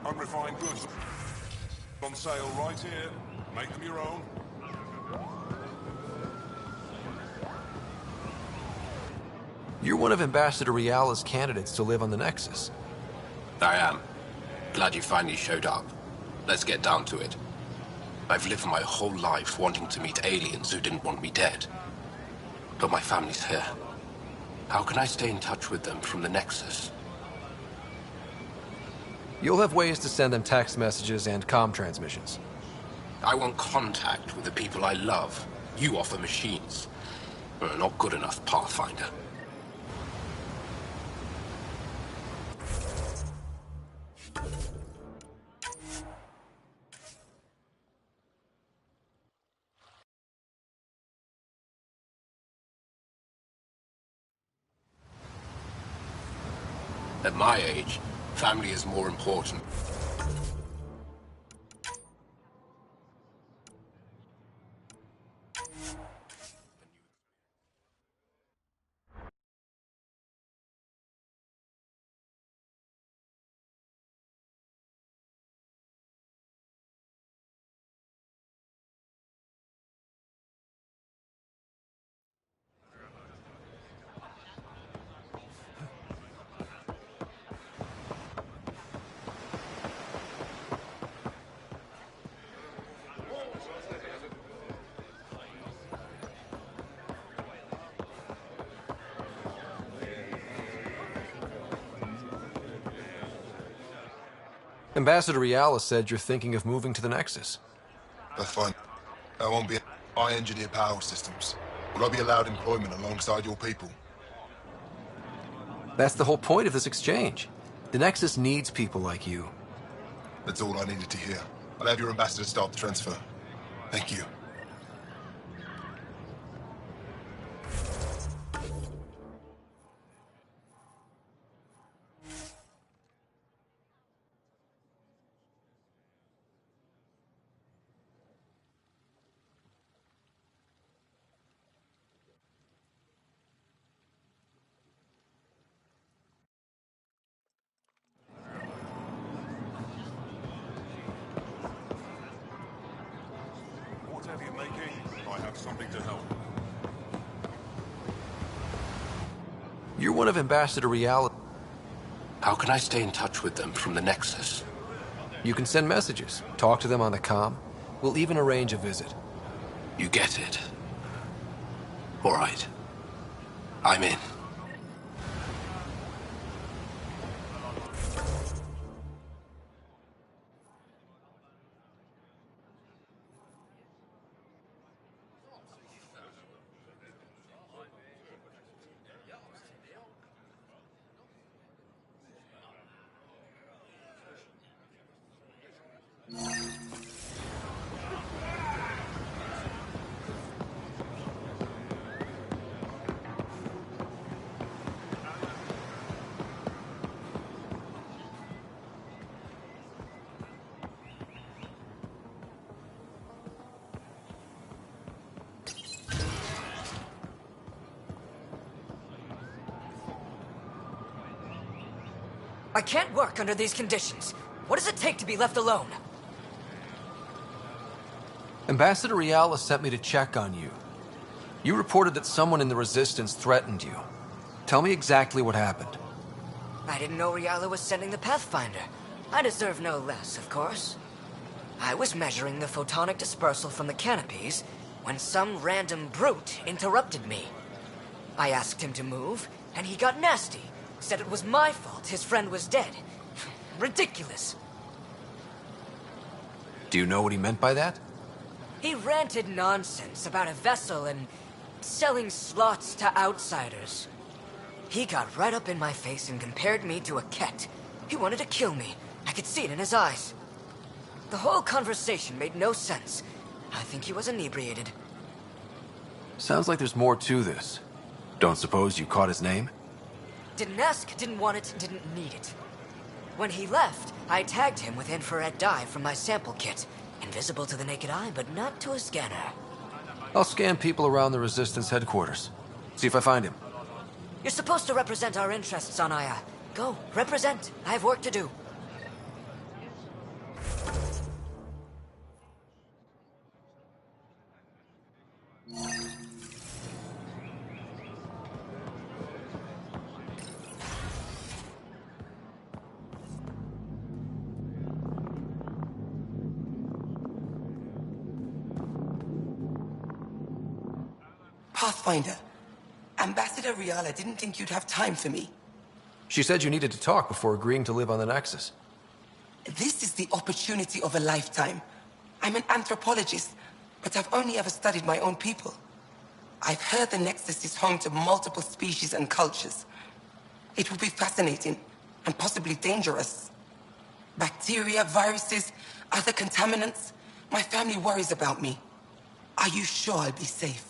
Speaker 13: Unrefined goods on sale right here. Make them your own.
Speaker 12: You're one of Ambassador Reala's candidates to live on the Nexus.
Speaker 15: I am. Glad you finally showed up. Let's get down to it. I've lived my whole life wanting to meet aliens who didn't want me dead. But my family's here. How can I stay in touch with them from the Nexus?
Speaker 12: You'll have ways to send them text messages and comm transmissions.
Speaker 15: I want contact with the people I love. You offer machines. Not good enough, Pathfinder. At my age, family is more important.
Speaker 12: Ambassador Reala said you're thinking of moving to the Nexus.
Speaker 20: Pathfinder. I won't be. I engineer power systems. Will I be allowed employment alongside your people?
Speaker 12: That's the whole point of this exchange. The Nexus needs people like you.
Speaker 20: That's all I needed to hear. I'll have your ambassador start the transfer. Thank you.
Speaker 13: Whatever you're making, I have something to help.
Speaker 12: You're one of Ambassador Reala.
Speaker 15: How can I stay in touch with them from the Nexus?
Speaker 12: You can send messages, talk to them on the comm. We'll even arrange a visit.
Speaker 15: You get it. All right. I'm in.
Speaker 2: I can't work under these conditions. What does it take to be left alone?
Speaker 12: Ambassador Reala sent me to check on you. You reported that someone in the Resistance threatened you. Tell me exactly what happened.
Speaker 1: I didn't know Riala was sending the Pathfinder. I deserve no less, of course. I was measuring the photonic dispersal from the canopies when some random brute interrupted me. I asked him to move, and he got nasty. Said it was my fault his friend was dead. Ridiculous.
Speaker 12: Do you know what he meant by that?
Speaker 1: He ranted nonsense about a vessel and selling slots to outsiders. He got right up in my face and compared me to a cat. He wanted to kill me. I could see it in his eyes. The whole conversation made no sense. I think he was inebriated.
Speaker 12: Sounds like there's more to this. Don't suppose you caught his name?
Speaker 1: Didn't ask, didn't want it, didn't need it. When he left, I tagged him with infrared dye from my sample kit. Invisible to the naked eye, but not to a scanner.
Speaker 12: I'll scan people around the Resistance headquarters. See if I find him.
Speaker 1: You're supposed to represent our interests on Aya. Go, represent. I have work to do.
Speaker 6: Pathfinder, Ambassador Riala didn't think you'd have time for me.
Speaker 12: She said you needed to talk before agreeing to live on the Nexus.
Speaker 6: This is the opportunity of a lifetime. I'm an anthropologist, but I've only ever studied my own people. I've heard the Nexus is home to multiple species and cultures. It will be fascinating and possibly dangerous. Bacteria, viruses, other contaminants. My family worries about me. Are you sure I'll be safe?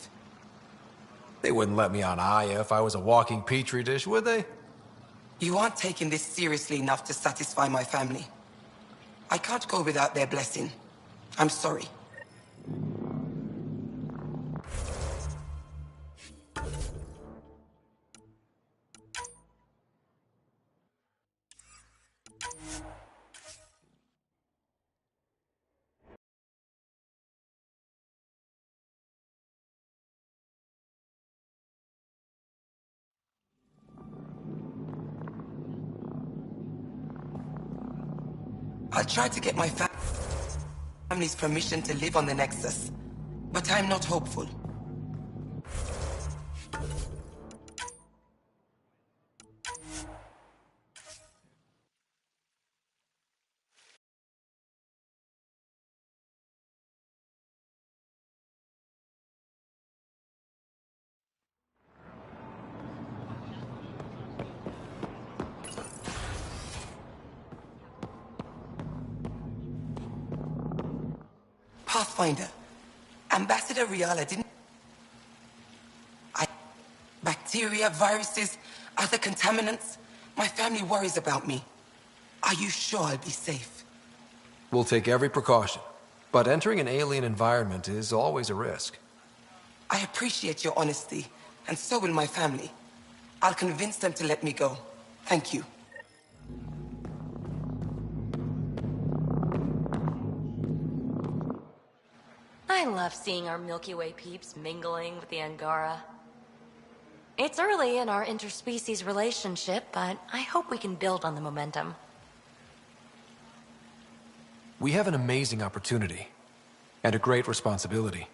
Speaker 12: They wouldn't let me on Aya if I was a walking petri dish, would they?
Speaker 6: You aren't taking this seriously enough to satisfy my family. I can't go without their blessing. I'm sorry. I'll try to get my family's permission to live on the Nexus, but I'm not hopeful. Pathfinder, Ambassador Riala didn't... Bacteria, viruses, other contaminants. My family worries about me. Are you sure I'll be safe?
Speaker 12: We'll take every precaution. But entering an alien environment is always a risk.
Speaker 6: I appreciate your honesty, and so will my family. I'll convince them to let me go. Thank you.
Speaker 4: I love seeing our Milky Way peeps mingling with the Angara. It's early in our interspecies relationship, but I hope we can build on the momentum.
Speaker 12: We have an amazing opportunity. And a great responsibility.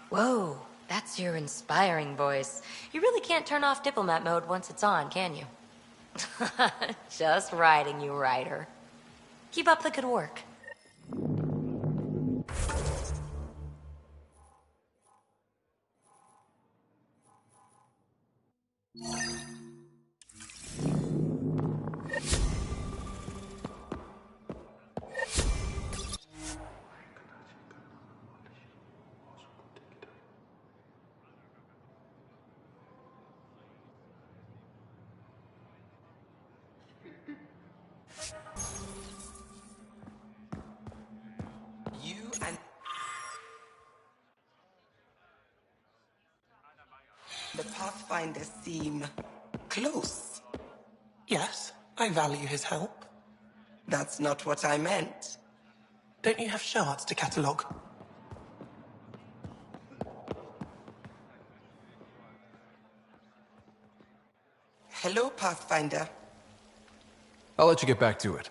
Speaker 4: Whoa, that's your inspiring voice. You really can't turn off diplomat mode once it's on, can you? Just riding, you rider. Keep up the good work.
Speaker 6: The Pathfinders seem close.
Speaker 16: Yes, I value his help.
Speaker 6: That's not what I meant.
Speaker 16: Don't you have shards to catalogue?
Speaker 6: Hello, Pathfinder.
Speaker 12: I'll let you get back to it.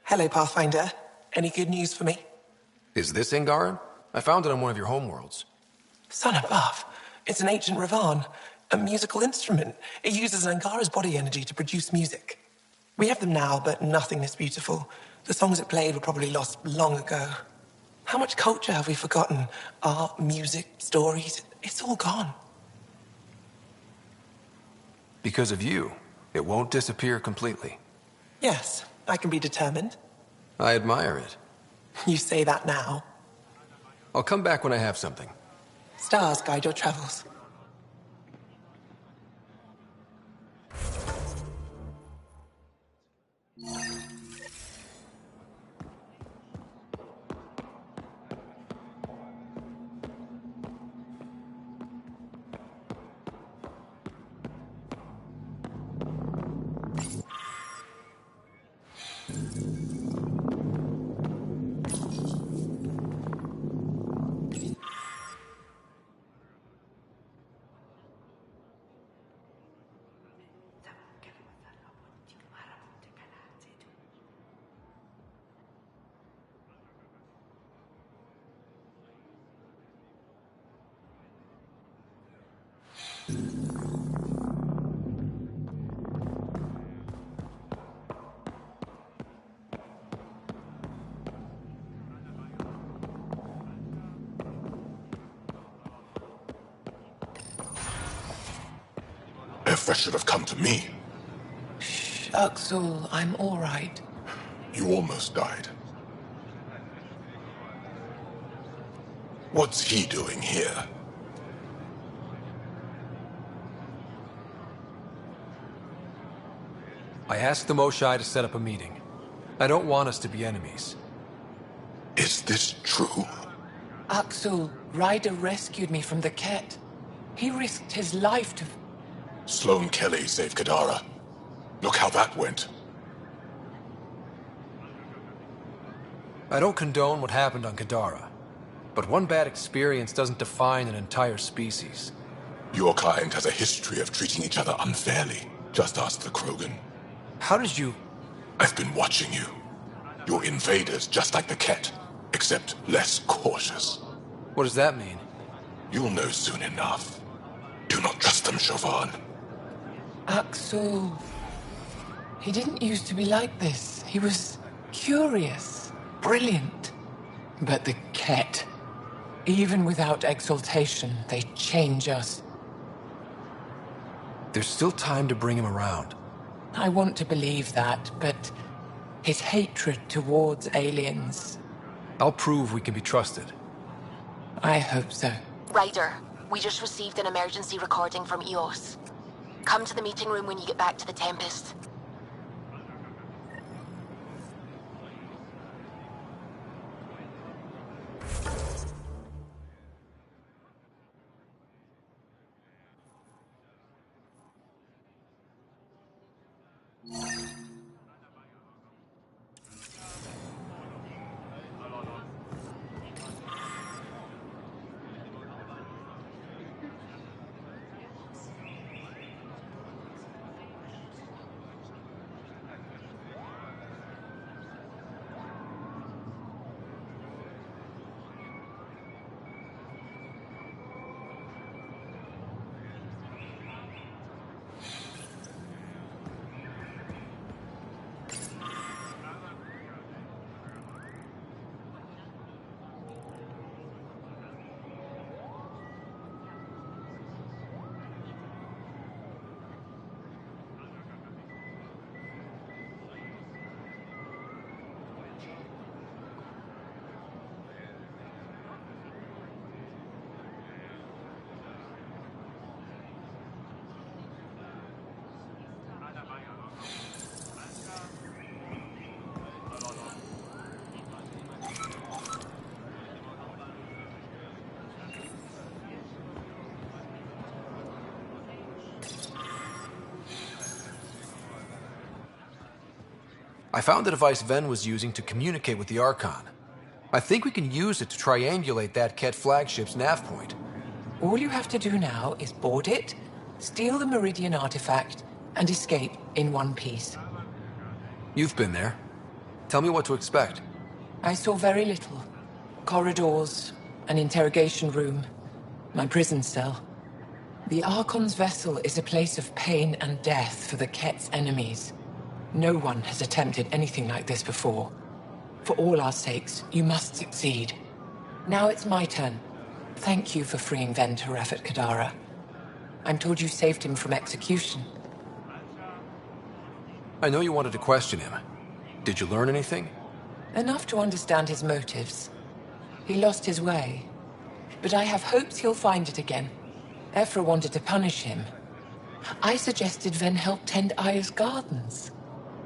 Speaker 16: Hello, Pathfinder. Any good news for me?
Speaker 12: Is this Angaran? I found it on one of your homeworlds.
Speaker 16: Son above. It's an ancient Ravan, a musical instrument. It uses Angara's body energy to produce music. We have them now, but nothing this beautiful. The songs it played were probably lost long ago. How much culture have we forgotten? Art, music, stories, it's all gone.
Speaker 12: Because of you, it won't disappear completely.
Speaker 16: Yes, I can be determined.
Speaker 12: I admire it.
Speaker 16: You say that now.
Speaker 12: I'll come back when I have something.
Speaker 16: Stars guide your travels.
Speaker 19: That should have come to me.
Speaker 16: Shh, Uxul, I'm all right.
Speaker 19: You almost died. What's he doing here?
Speaker 12: I asked the Moshai to set up a meeting. I don't want us to be enemies.
Speaker 19: Is this true?
Speaker 16: Uxul, Ryder rescued me from the Ket. He risked his life to...
Speaker 19: Sloane Kelly saved Kadara. Look how that went.
Speaker 12: I don't condone what happened on Kadara, but one bad experience doesn't define an entire species.
Speaker 19: Your kind has a history of treating each other unfairly. Just ask the Krogan.
Speaker 12: How did you...
Speaker 19: I've been watching you. You're invaders just like the Ket, except less cautious.
Speaker 12: What does that mean?
Speaker 19: You'll know soon enough. Do not trust them, Chauvin.
Speaker 16: Uxul. He didn't used to be like this. He was curious, brilliant. But the Ket, even without exaltation, they change us.
Speaker 12: There's still time to bring him around.
Speaker 16: I want to believe that, but his hatred towards aliens...
Speaker 12: I'll prove we can be trusted.
Speaker 16: I hope so.
Speaker 4: Ryder, we just received an emergency recording from EOS. Come to the meeting room when you get back to the Tempest.
Speaker 12: I found the device Ven was using to communicate with the Archon. I think we can use it to triangulate that Ket flagship's nav point.
Speaker 22: All you have to do now is board it, steal the Meridian artifact, and escape in one piece.
Speaker 12: You've been there. Tell me what to expect.
Speaker 22: I saw very little. Corridors, an interrogation room, my prison cell. The Archon's vessel is a place of pain and death for the Ket's enemies. No one has attempted anything like this before. For all our sakes, you must succeed. Now it's my turn. Thank you for freeing Ven Teref at Kadara. I'm told you saved him from execution.
Speaker 12: I know you wanted to question him. Did you learn anything?
Speaker 22: Enough to understand his motives. He lost his way. But I have hopes he'll find it again. Ephra wanted to punish him. I suggested Ven help tend Aya's gardens.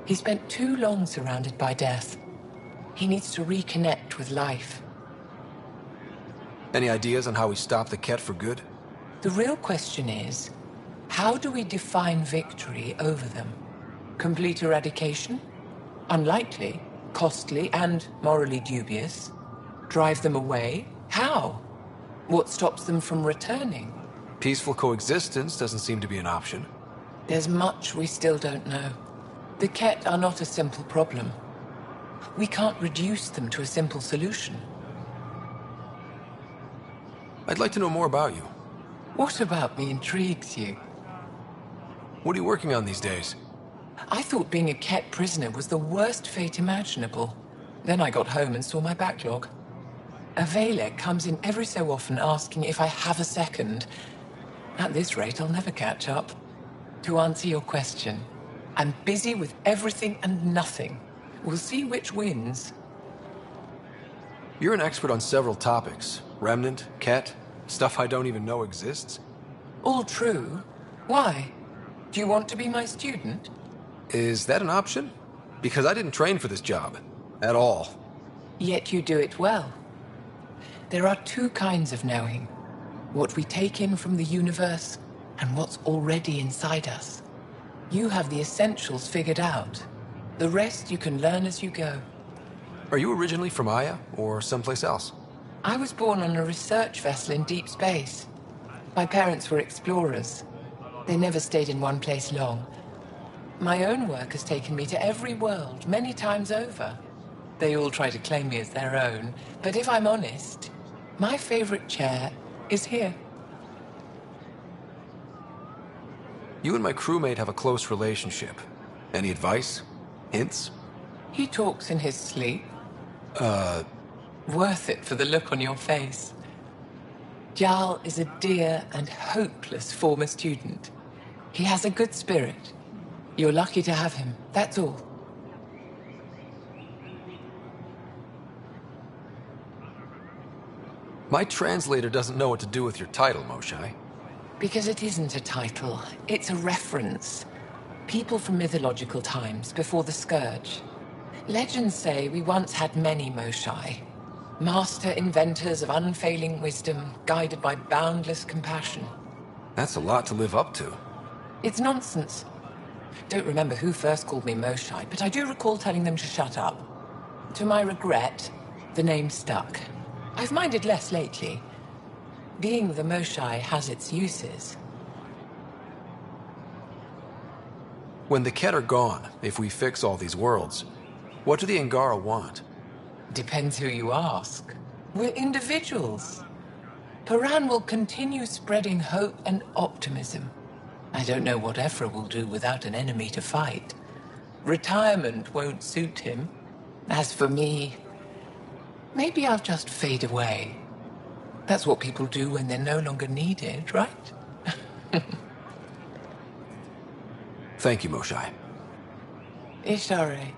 Speaker 22: He spent too long surrounded by death. He needs to reconnect with life.
Speaker 12: Any ideas on how we stop the Ket for good?
Speaker 22: The real question is, how do we define victory over them? Complete eradication? Unlikely, costly, and morally dubious. Drive them away? How? What stops them from returning?
Speaker 12: Peaceful coexistence doesn't seem to be an option.
Speaker 22: There's much we still don't know. The Ket are not a simple problem. We can't reduce them to a simple solution.
Speaker 12: I'd like to know more about you.
Speaker 22: What about me intrigues you?
Speaker 12: What are you working on these days?
Speaker 22: I thought being a Ket prisoner was the worst fate imaginable. Then I got home and saw my backlog. A Valek comes in every so often asking if I have a second. At this rate, I'll never catch up. To answer your question, I'm busy with everything and nothing. We'll see which wins.
Speaker 12: You're an expert on several topics. Remnant, Ket, stuff I don't even know exists.
Speaker 22: All true. Why? Do you want to be my student?
Speaker 12: Is that an option? Because I didn't train for this job. At all.
Speaker 22: Yet you do it well. There are two kinds of knowing. What we take in from the universe, and what's already inside us. You have the essentials figured out. The rest you can learn as you go.
Speaker 12: Are you originally from Aya, or someplace else?
Speaker 22: I was born on a research vessel in deep space. My parents were explorers. They never stayed in one place long. My own work has taken me to every world, many times over. They all try to claim me as their own, but if I'm honest, my favorite chair is here.
Speaker 12: You and my crewmate have a close relationship. Any advice? Hints?
Speaker 22: He talks in his sleep. Worth it for the look on your face. Jarl is a dear and hopeless former student. He has a good spirit. You're lucky to have him, that's all.
Speaker 12: My translator doesn't know what to do with your title, Moshai.
Speaker 22: Because it isn't a title, it's a reference. People from mythological times, before the Scourge. Legends say we once had many Moshai. Master inventors of unfailing wisdom, guided by boundless compassion.
Speaker 12: That's a lot to live up to.
Speaker 22: It's nonsense. Don't remember who first called me Moshai, but I do recall telling them to shut up. To my regret, the name stuck. I've minded less lately. Being the Moshai has its uses.
Speaker 12: When the Ket are gone, if we fix all these worlds, what do the Angara want?
Speaker 22: Depends who you ask. We're individuals. Paran will continue spreading hope and optimism. I don't know what Ephra will do without an enemy to fight. Retirement won't suit him. As for me, maybe I'll just fade away. That's what people do when they're no longer needed, right?
Speaker 12: Thank you, Moshai.
Speaker 22: Ishare.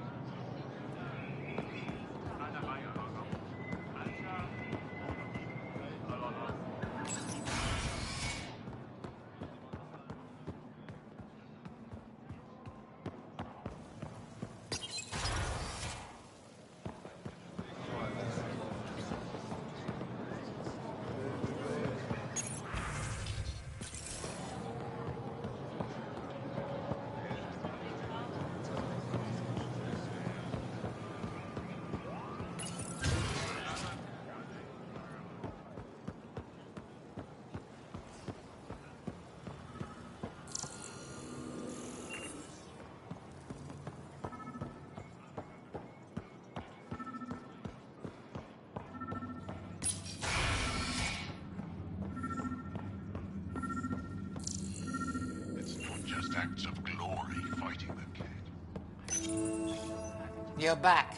Speaker 14: You're back.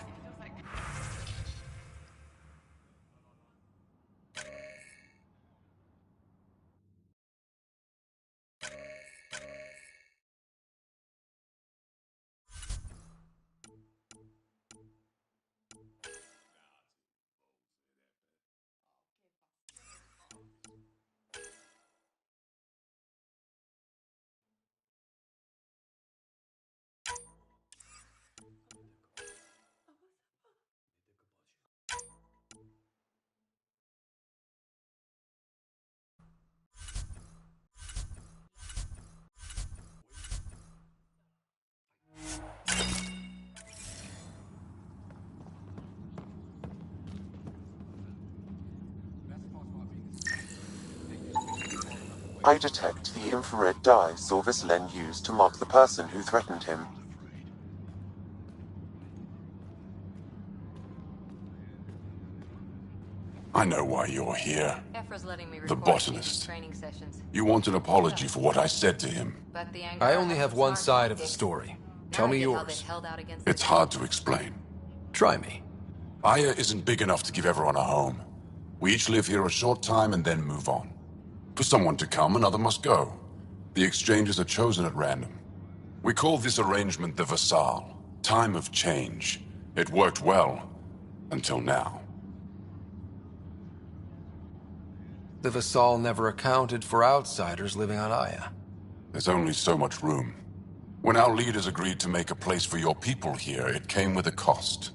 Speaker 5: I detect the infrared dye Sorvis Len used to mark the person who threatened him.
Speaker 8: I know why you're here.
Speaker 7: Efra's letting me
Speaker 8: The
Speaker 7: record
Speaker 8: botanist.
Speaker 7: training sessions.
Speaker 8: You want an apology for what I said to him.
Speaker 7: But the
Speaker 12: I
Speaker 7: Angara
Speaker 12: only
Speaker 7: has
Speaker 12: have
Speaker 7: some
Speaker 12: one
Speaker 7: smart
Speaker 12: side of the
Speaker 7: tactics.
Speaker 12: story.
Speaker 7: Now
Speaker 12: Tell
Speaker 7: I
Speaker 12: me
Speaker 7: get how they
Speaker 12: yours.
Speaker 7: held out against
Speaker 8: It's
Speaker 7: the
Speaker 8: hard to explain.
Speaker 12: Try me.
Speaker 8: Aya isn't big enough to give everyone a home. We each live here a short time and then move on. For someone to come, another must go. The exchanges are chosen at random. We call this arrangement the Vassal. Time of change. It worked well. Until now.
Speaker 12: The Vassal never accounted for outsiders living on Aya.
Speaker 8: There's only so much room. When our leaders agreed to make a place for your people here, it came with a cost.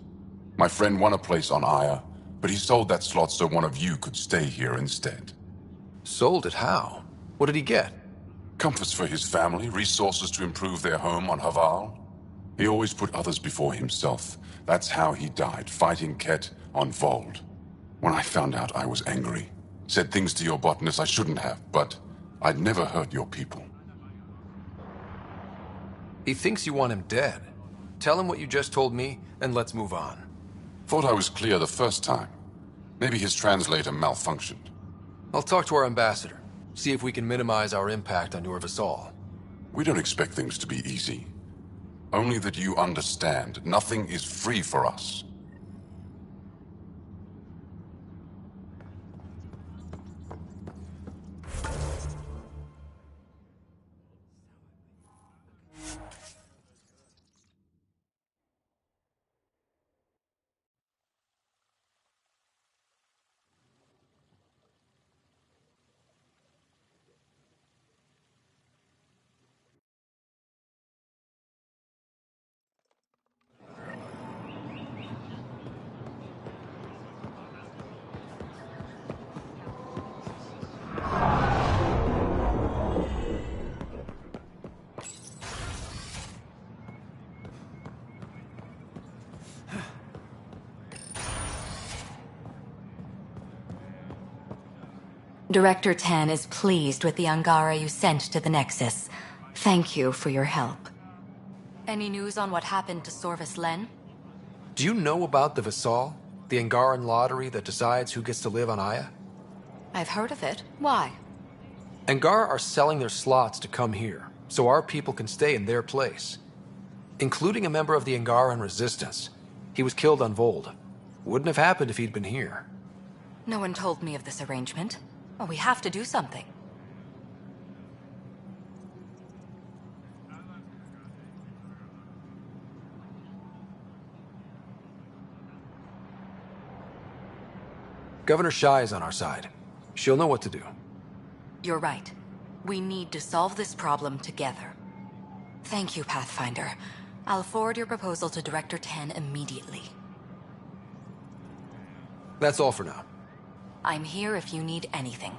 Speaker 8: My friend won a place on Aya, but he sold that slot so one of you could stay here instead.
Speaker 12: Sold it how? What did he get?
Speaker 8: Comforts for his family, resources to improve their home on Haval. He always put others before himself. That's how he died, fighting Ket on Vold. When I found out, I was angry. Said things to your botanist I shouldn't have, but I'd never hurt your people.
Speaker 12: He thinks you want him dead. Tell him what you just told me, and let's move on.
Speaker 8: Thought I was clear the first time. Maybe his translator malfunctioned.
Speaker 12: I'll talk to our ambassador. See if we can minimize our impact on your Vassal.
Speaker 8: We don't expect things to be easy. Only that you understand, nothing is free for us.
Speaker 7: Director Tan is pleased with the Angara you sent to the Nexus. Thank you for your help. Any news on what happened to Sorvis Len?
Speaker 12: Do you know about the Vassal? The Angaran lottery that decides who gets to live on Aya?
Speaker 7: I've heard of it. Why?
Speaker 12: Angara are selling their slots to come here, so our people can stay in their place. Including a member of the Angaran resistance. He was killed on Vold. Wouldn't have happened if he'd been here.
Speaker 7: No one told me of this arrangement. Well, we have to do something.
Speaker 12: Governor Shai is on our side. She'll know what to do.
Speaker 7: You're right. We need to solve this problem together. Thank you, Pathfinder. I'll forward your proposal to Director Tan immediately.
Speaker 12: That's all for now.
Speaker 7: I'm here if you need anything.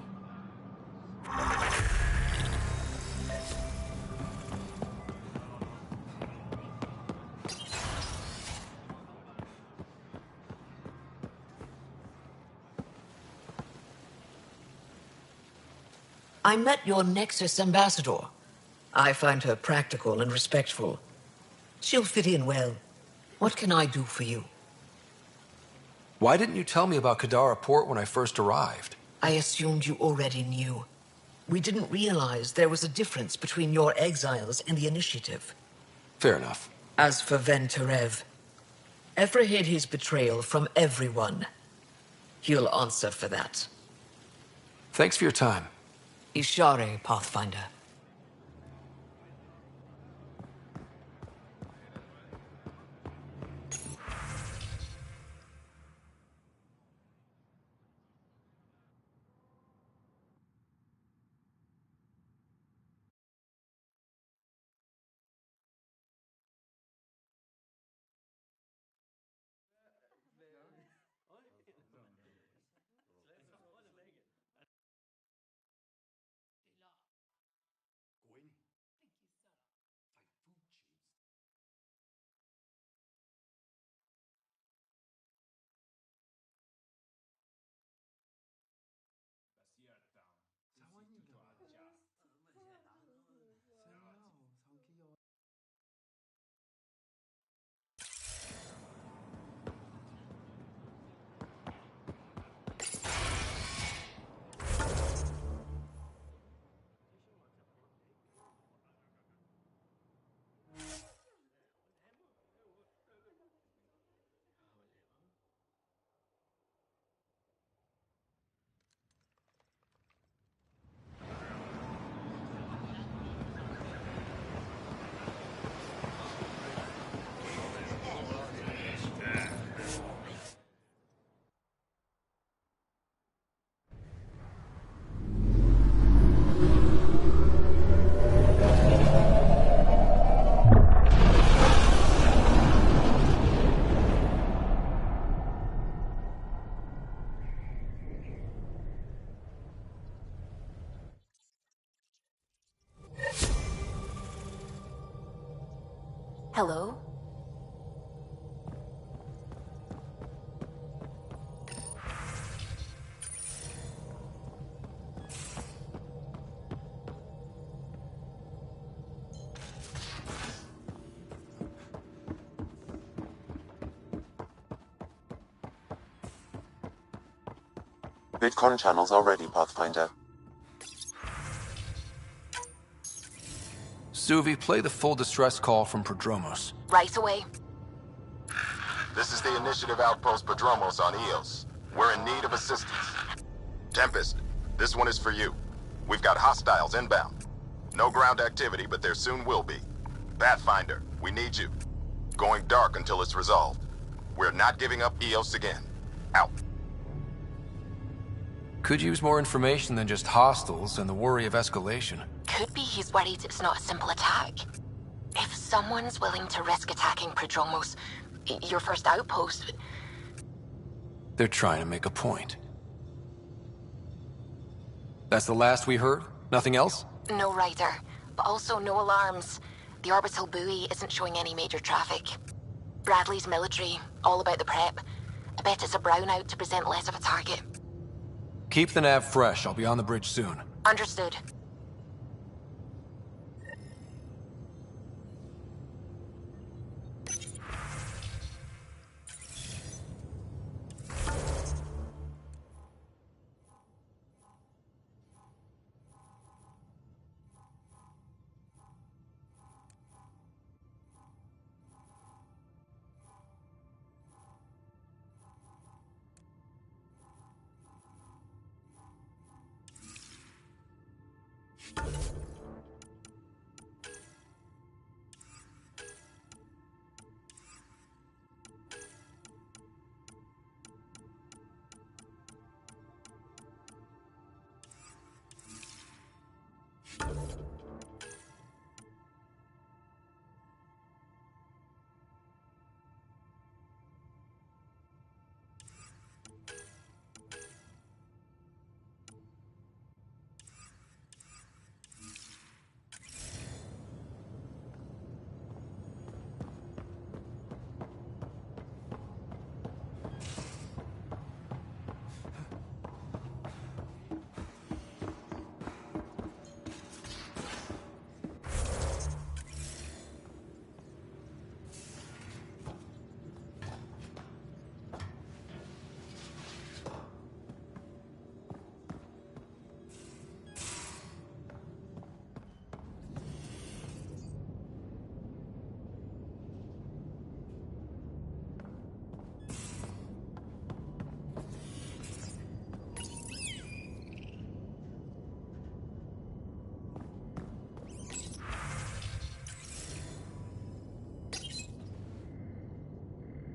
Speaker 11: I met your Nexus ambassador. I find her practical and respectful. She'll fit in well. What can I do for you?
Speaker 12: Why didn't you tell me about Kadara Port when I first arrived?
Speaker 11: I assumed you already knew. We didn't realize there was a difference between your exiles and the Initiative.
Speaker 12: Fair enough.
Speaker 11: As for Venturev, ever hid his betrayal from everyone, he'll answer for that.
Speaker 12: Thanks for your time.
Speaker 11: Ishare, Pathfinder.
Speaker 4: Hello?
Speaker 5: Bitcon channels are ready, Pathfinder.
Speaker 12: Suvi, play the full distress call from Prodromos.
Speaker 7: Right away.
Speaker 10: This is the Initiative Outpost Padromos on Eos. We're in need of assistance. Tempest, this one is for you. We've got hostiles inbound. No ground activity, but there soon will be. Pathfinder, we need you. Going dark until it's resolved. We're not giving up Eos again. Out.
Speaker 12: Could use more information than just hostiles and the worry of escalation.
Speaker 7: Could be he's worried it's not a simple attack. If someone's willing to risk attacking Prodromos, your first outpost...
Speaker 12: They're trying to make a point. That's the last we heard? Nothing else?
Speaker 7: No rider, but also no alarms. The orbital buoy isn't showing any major traffic. Bradley's military, all about the prep. I bet it's a brownout to present less of a target.
Speaker 12: Keep the nav fresh. I'll be on the bridge soon.
Speaker 7: Understood.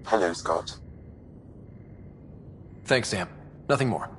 Speaker 5: Hello, Scott.
Speaker 12: Thanks, Sam. Nothing more.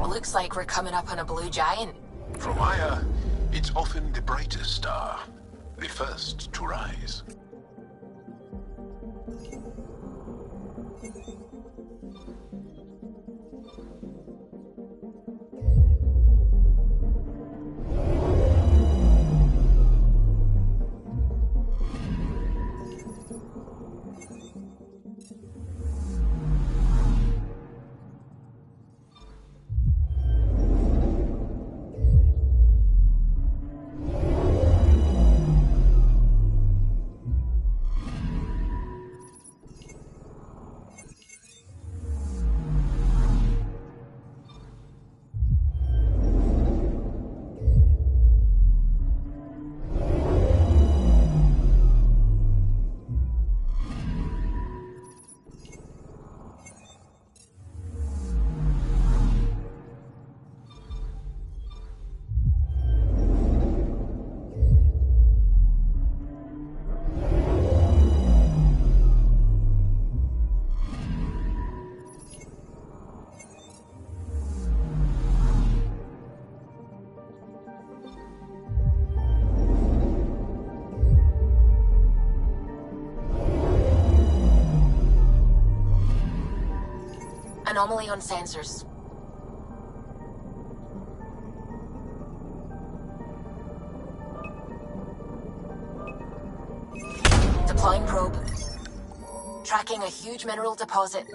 Speaker 4: Looks like we're coming up on a blue giant.
Speaker 15: From Aya, it's often the brightest star, the first to rise.
Speaker 4: Anomaly on sensors. Deploying probe. Tracking a huge mineral deposit.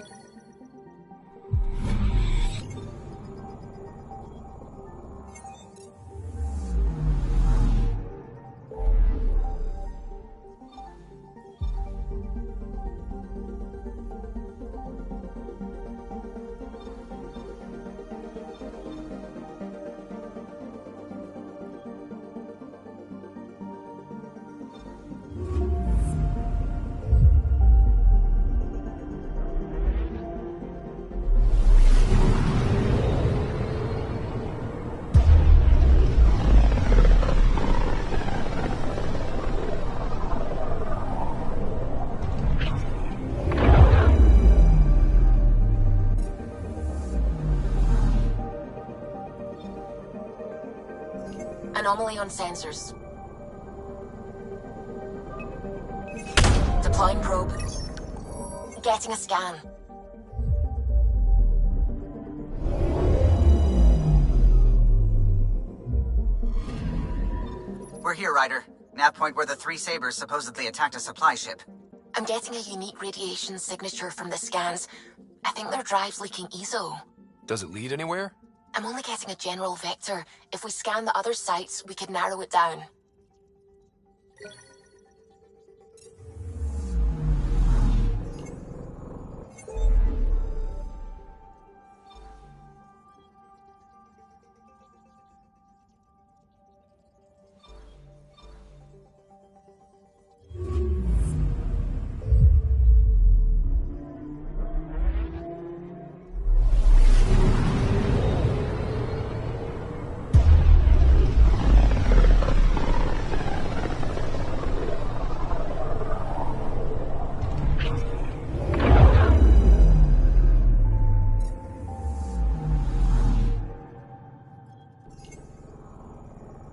Speaker 4: Anomaly on sensors. Deploying probe. Getting a scan.
Speaker 18: We're here, Ryder. Nav point where the three Sabres supposedly attacked a supply ship.
Speaker 4: I'm getting a unique radiation signature from the scans. I think their drive's leaking ESO.
Speaker 12: Does it lead anywhere?
Speaker 4: I'm only getting a general vector. If we scan the other sites, we could narrow it down.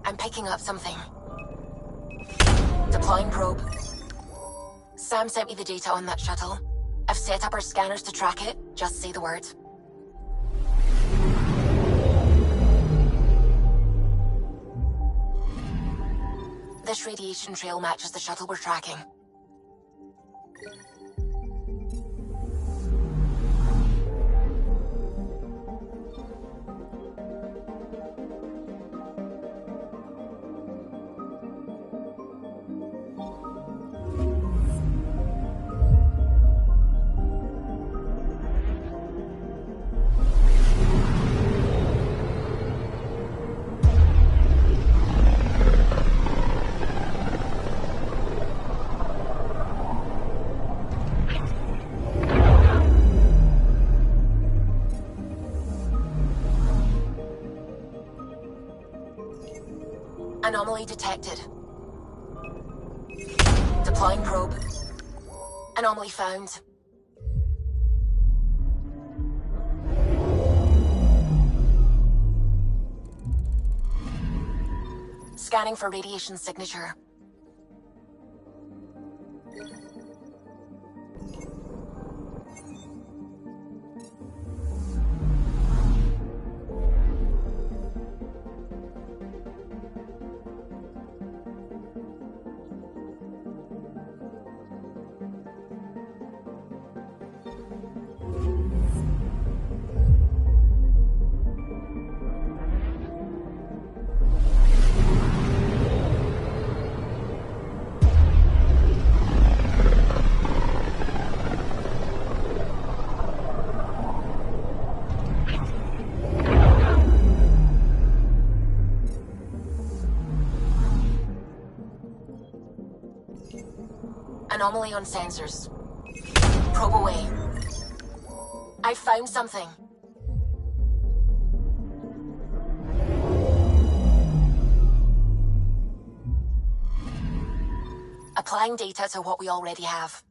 Speaker 4: I'm picking up something. Deploying probe. Sam sent me the data on that shuttle. I've set up our scanners to track it. Just say the word. This radiation trail matches the shuttle we're tracking. Anomaly detected. Deploying probe. Anomaly found. Scanning for radiation signature. Anomaly on sensors. Probe away. I found something. Applying data to what we already have.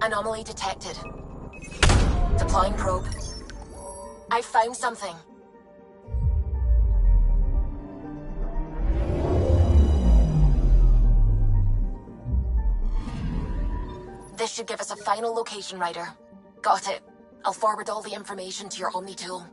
Speaker 4: Anomaly detected. Deploying probe. I found something. This should give us a final location, Ryder. Got it. I'll forward all the information to your Omni tool.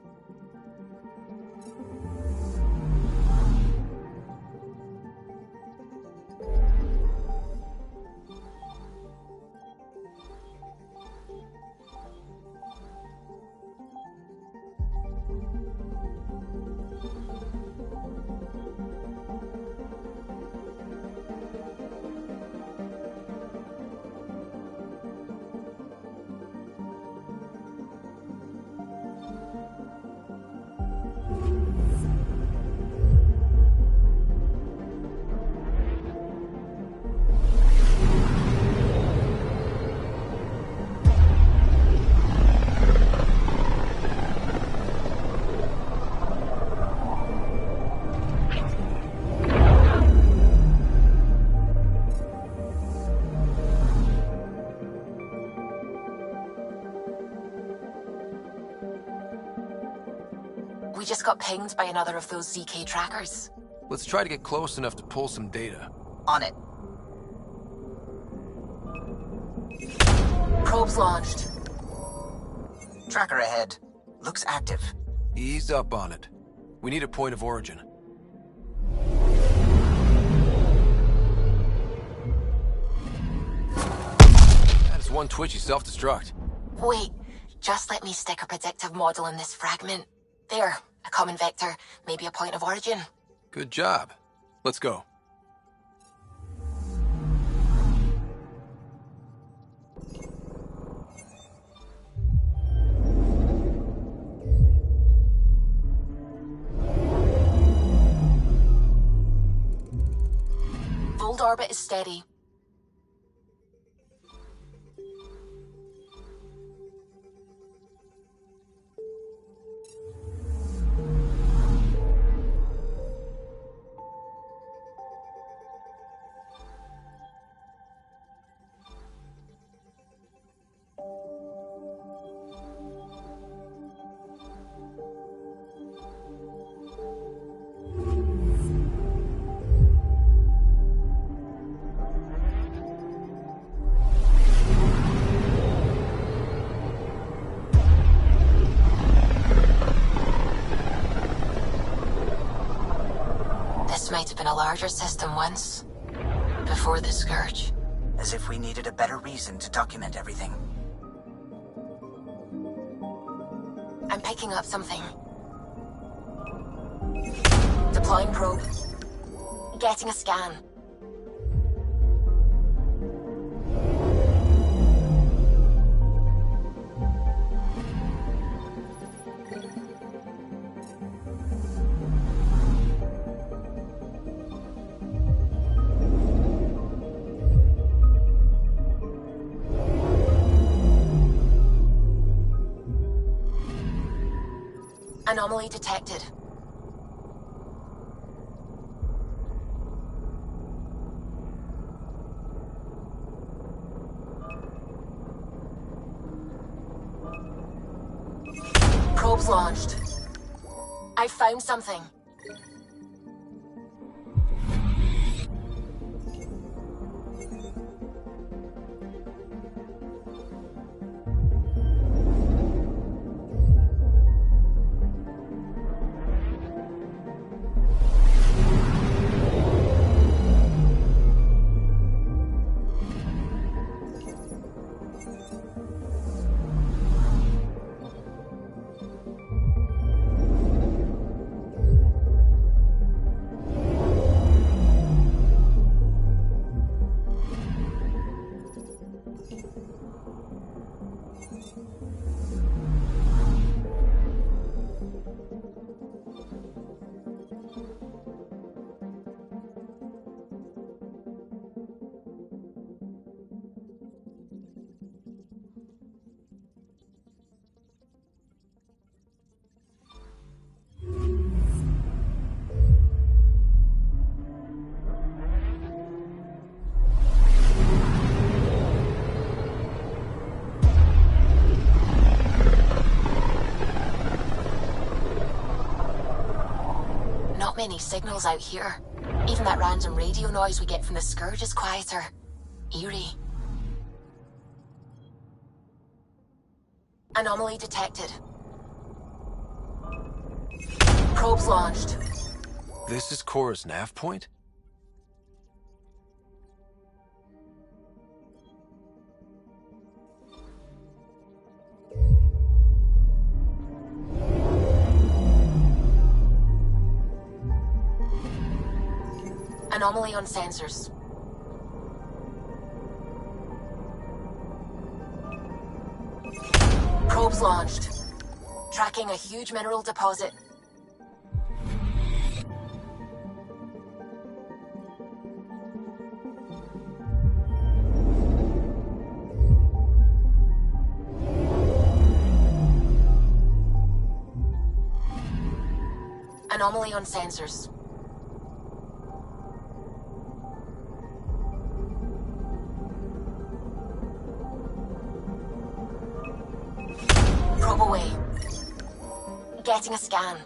Speaker 4: We just got pinged by another of those ZK trackers.
Speaker 12: Let's try to get close enough to pull some data.
Speaker 18: On it.
Speaker 4: Probes launched.
Speaker 18: Tracker ahead. Looks active.
Speaker 12: Ease up on it. We need a point of origin. That is one twitchy self-destruct.
Speaker 4: Wait, just let me stick a predictive model in this fragment. There, a common vector, maybe a point of origin.
Speaker 12: Good job. Let's go.
Speaker 14: orbit is steady. This might have been a larger system once, before the Scourge.
Speaker 18: As if we needed a better reason to document everything.
Speaker 4: I'm picking up something. Deploying probe. Getting a scan. Anomaly detected. Probes launched. I found something. Many signals out here. Even that random radio noise we get from the Scourge is quieter. Eerie. Anomaly detected. Probes launched.
Speaker 12: This is Cora's nav point?
Speaker 4: Anomaly on sensors. Probes launched. Tracking a huge mineral deposit. Anomaly on sensors. Probe away. Getting a scan.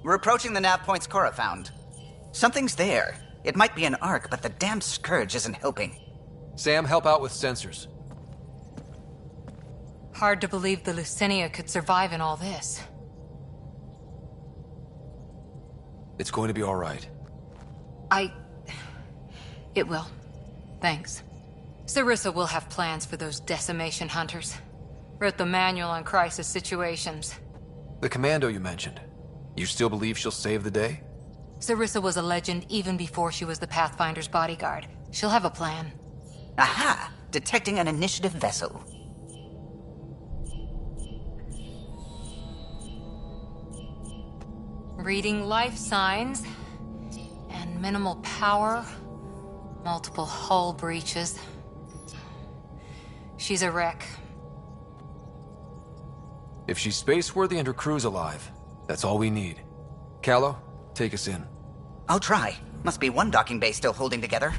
Speaker 18: We're approaching the nav points Cora found. Something's there. It might be an arc, but the damn Scourge isn't helping.
Speaker 12: Sam, help out with sensors.
Speaker 7: Hard to believe the Lucinia could survive in all this.
Speaker 12: It's going to be all right.
Speaker 7: It will. Thanks. Sarissa will have plans for those decimation hunters. Wrote the manual on crisis situations.
Speaker 12: The commando you mentioned. You still believe she'll save the day?
Speaker 7: Sarissa was a legend even before she was the Pathfinder's bodyguard. She'll have a plan.
Speaker 18: Aha! Detecting an initiative vessel.
Speaker 7: Reading life signs. And minimal power. Multiple hull breaches. She's a wreck.
Speaker 12: If she's space-worthy and her crew's alive, that's all we need. Callow, take us in.
Speaker 18: I'll try. Must be one docking bay still holding together.